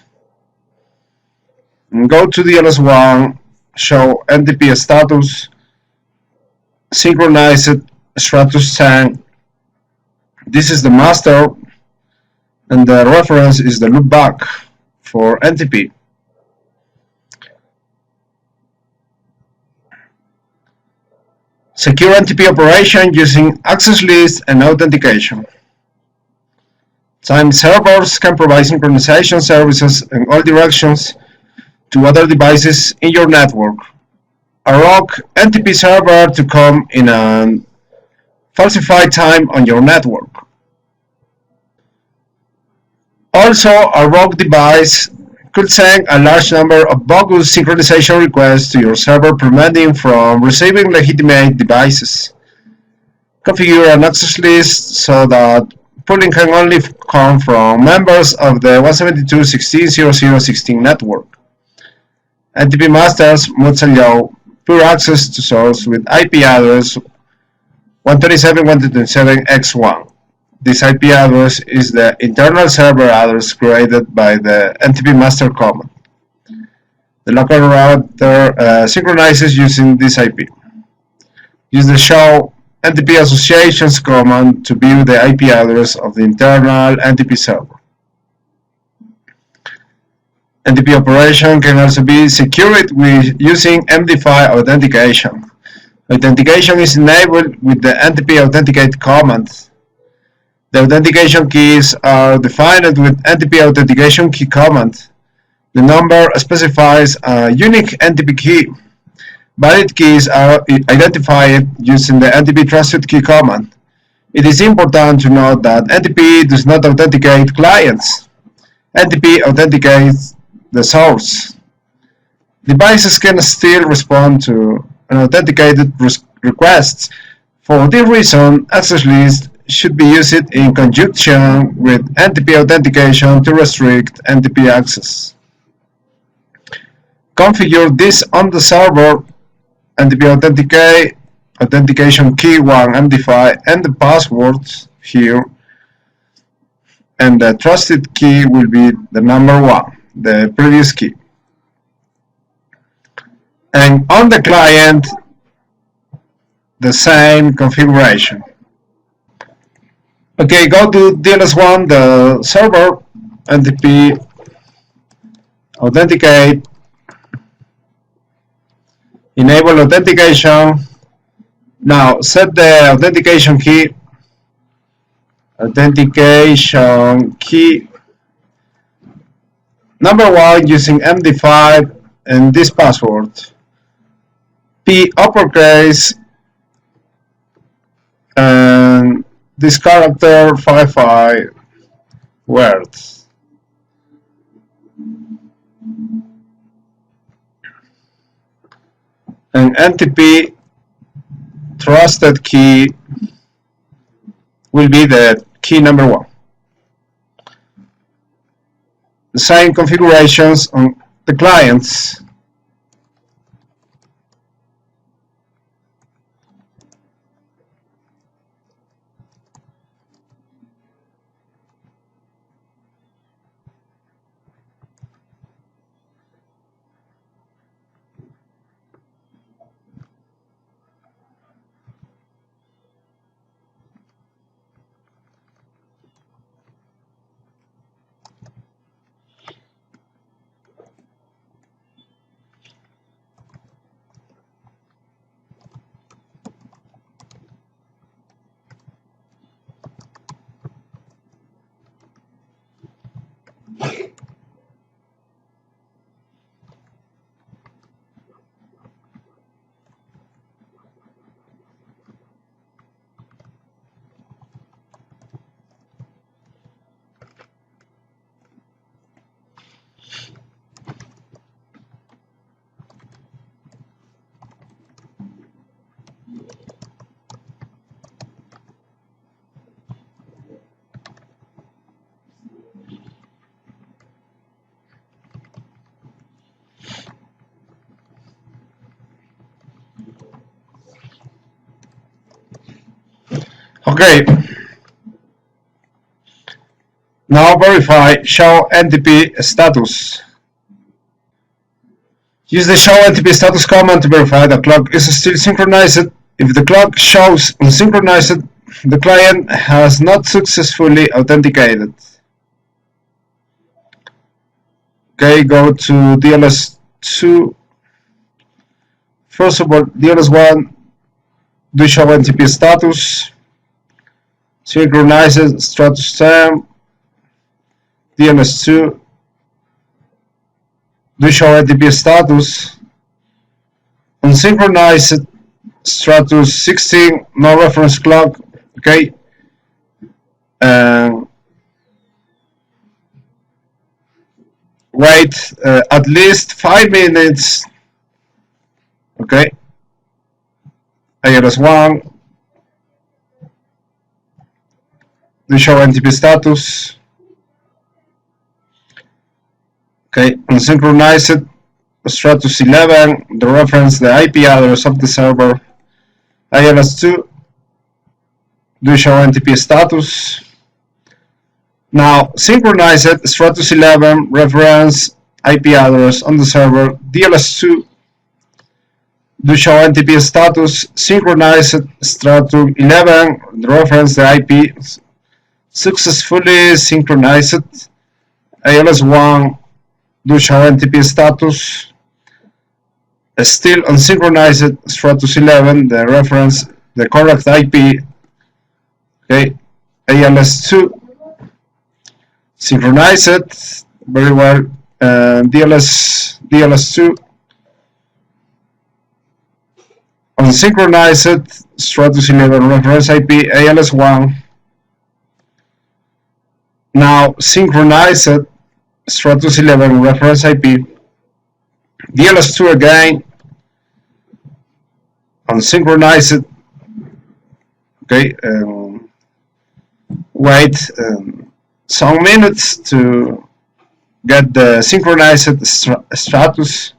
And go to DLS1, show NTP status, synchronized stratus 10. This is the master, and the reference is the loopback for NTP. Secure NTP operation using access list and authentication. Some servers can provide synchronization services in all directions to other devices in your network. A rogue NTP server to come in a falsified time on your network. Also, a rogue device could send a large number of bogus synchronization requests to your server, preventing from receiving legitimate devices. Configure an access list so that pooling can only come from members of the 172.16.00.16 network. NTP masters must allow pure access to source with IP address 127.127.x1. This IP address is the internal server address created by the NTP master command. The local router synchronizes using this IP. Use the show NTP associations command to view the IP address of the internal NTP server. NTP operation can also be secured with using MD5 authentication. Authentication is enabled with the NTP authenticate command. The authentication keys are defined with NTP authentication key command. The number specifies a unique NTP key. Valid keys are identified using the NTP trusted key command. It is important to note that NTP does not authenticate clients. NTP authenticates the source. Devices can still respond to unauthenticated requests. For this reason, access lists should be used in conjunction with NTP authentication to restrict NTP access. Configure this on the server NTP authenticate, authentication key 1 MD5 and the passwords here, and the trusted key will be the number 1, the previous key. And on the client, the same configuration. Okay, go to DNS1, the server, NTP authenticate, enable authentication. Now set the authentication key number 1 using MD5 and this password. P uppercase and this character 55 words. And NTP trusted key will be the key number 1. The same configurations on the clients. Okay, now verify show NTP status. Use the show NTP status command to verify the clock is still synchronized. If the clock shows unsynchronized, the client has not successfully authenticated. Okay, go to DNS2. First of all, DNS1 do show NTP status, synchronized status time, DNS2, do show NTP status, unsynchronized status 16, no reference clock, okay, wait at least 5 minutes, okay, ILS1, do show NTP status, okay, unsynchronized status 11, the reference, the IP address of the server, ILS2, do show NTP status. Now, synchronized status 11 reference IP address on the server, DLS2, do show NTP status, synchronized stratum 11, the reference, the IP, successfully synchronized, ILS1, do show NTP status, still unsynchronized stratus 11, the reference, the correct IP, okay, ALS2, synchronized, very well, DLS2, unsynchronized stratus 11 reference IP, ALS1, now synchronized stratus 11 reference IP, DLS2 again, unsynchronized, okay, wait some minutes to get the synchronized status.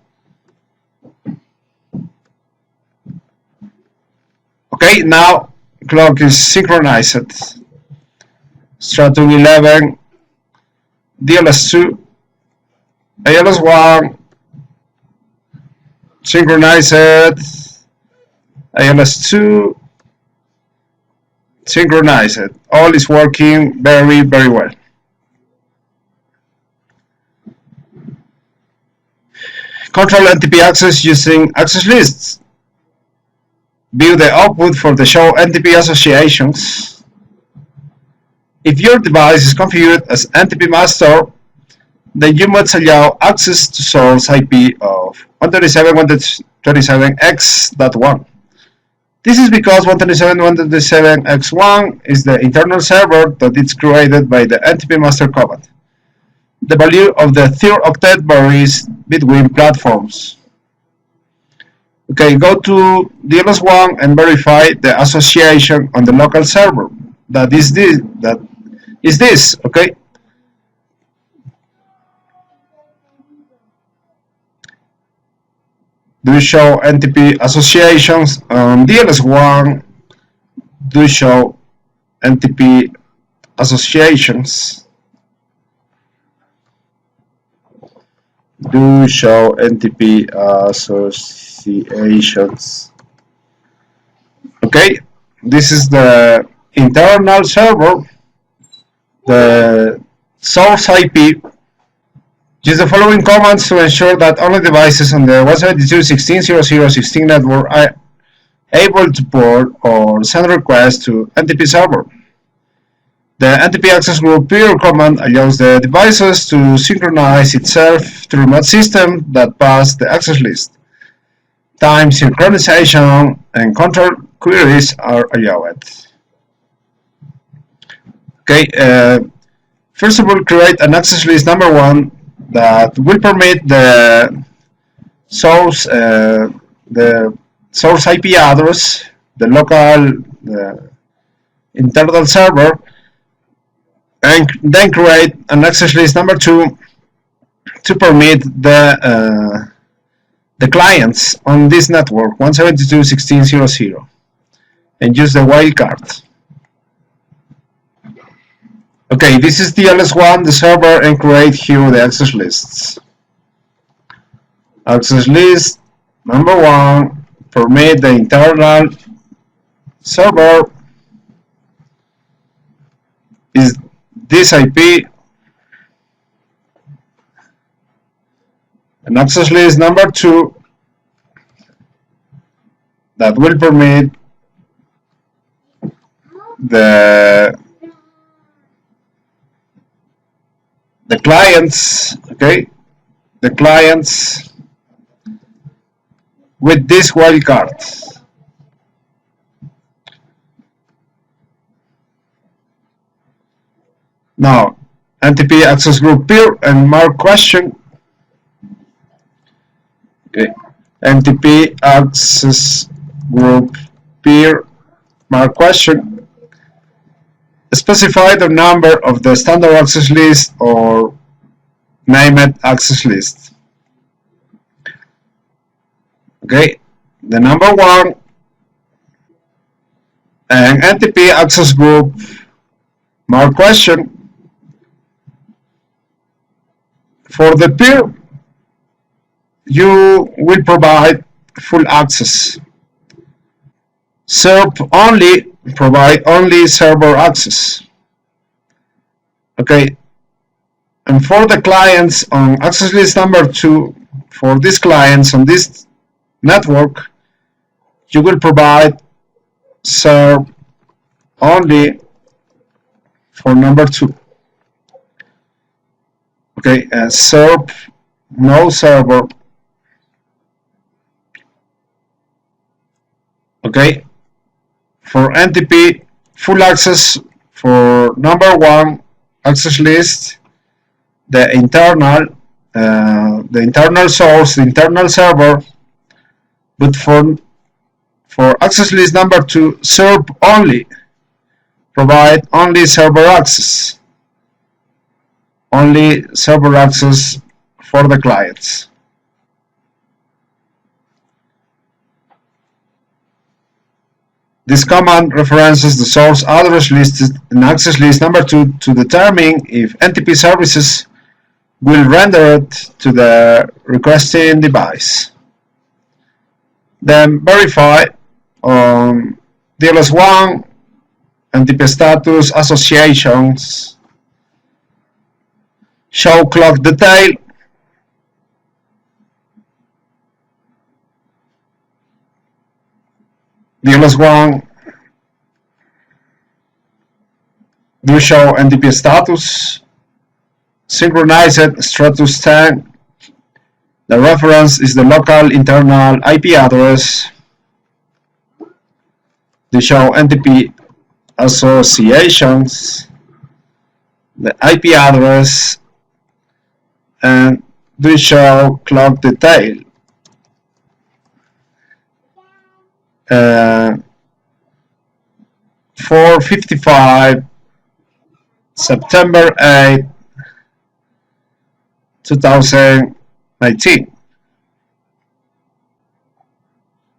Okay, now clock is synchronized. Stratum 11, DLS2, ALS1, synchronized, ALS2, synchronized. All is working very, very well. Control NTP access using access lists. View the output for the show NTP associations. If your device is configured as NTP master, then you must allow access to source IP of 127.127x.1. This is because 127.127x1 is the internal server that is created by the NTP master command. The value of the third octet varies between platforms. Okay, go to DLS1 and verify the association on the local server. That is this, okay? Do show NTP associations on DLS1, do show NTP associations, do show NTP associations. Okay, this is the internal server, the source IP. Use the following commands to ensure that only devices on the 172.16.0.0.16 network are able to port or send requests to NTP server. The NTP access group peer command allows the devices to synchronize itself to remote systems that pass the access list. Time synchronization and control queries are allowed. Okay, first of all, create an access list number 1 that will permit the source IP address, the local internal server, and then create an access list number 2 to permit the clients on this network 172.16.0.0 and use the wildcard. Okay, this is DLS1, the server, and create here the access lists. Access list number 1, permit the internal server is this IP, and access list number 2 that will permit the clients, okay, the clients with this wildcard. Now, NTP access group peer and mark question. Okay, NTP access group peer mark question. Specify the number of the standard access list or named access list. Okay, the number one and NTP access group mark question. For the peer, you will provide full access. SERP only provide only server access. Okay, and for the clients on access list number 2, for these clients on this network, you will provide SERP only for number 2. Okay, SERP no server. Okay, for NTP full access for number 1 access list, the internal source, the internal server, but for access list number 2, SERP only provide only server access, only server access for the clients. This command references the source address listed in access list number 2 to determine if NTP services will render it to the requesting device. Then verify on DLS1 NTP status associations, show clock detail, DLS1 do show NTP status, synchronized status 10. The reference is the local internal IP address. Do show NTP associations, the IP address, and do show clock detail. For 55 September 8, 2019.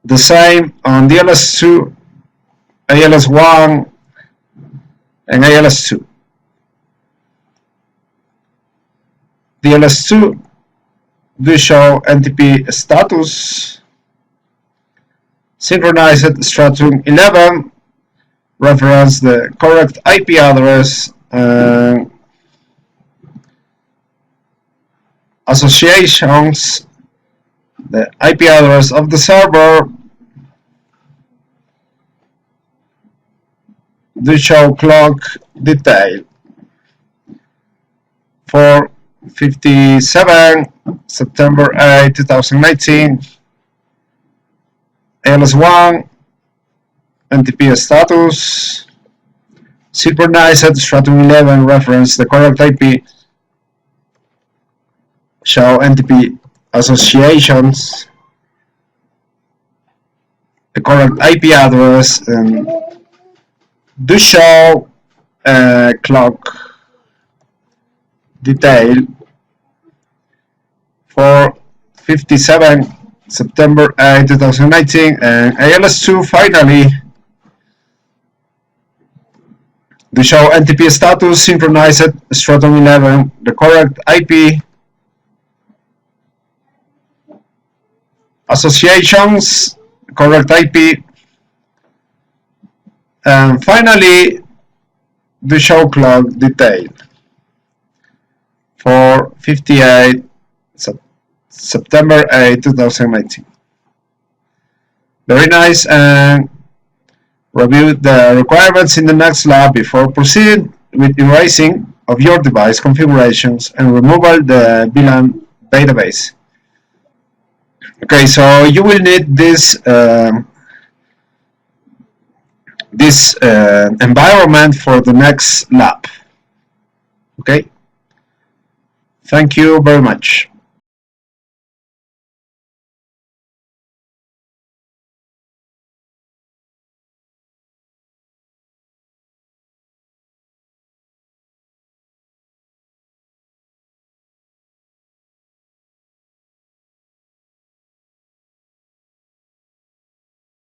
The same on DLS2, ALS1, and ALS2. DLS2 do show NTP status, synchronized stratum 11, reference the correct IP address, associations, the IP address of the server, do show clock detail. For 57 September 8, 2019, ALS1, NTP status, synchronized stratum 11, reference the correct IP, show NTP associations, the correct IP address, and do show clock detail. For 57 September 8, 2019, and ALS2 finally do show NTP status, synchronized stratum 11, the correct IP, associations, correct IP, and finally do show clock detail. For 58 September 8, 2019. Very nice, and Review the requirements in the next lab before proceeding with erasing of your device configurations and removal the VLAN database. Okay, so you will need this environment for the next lab. Okay, thank you very much.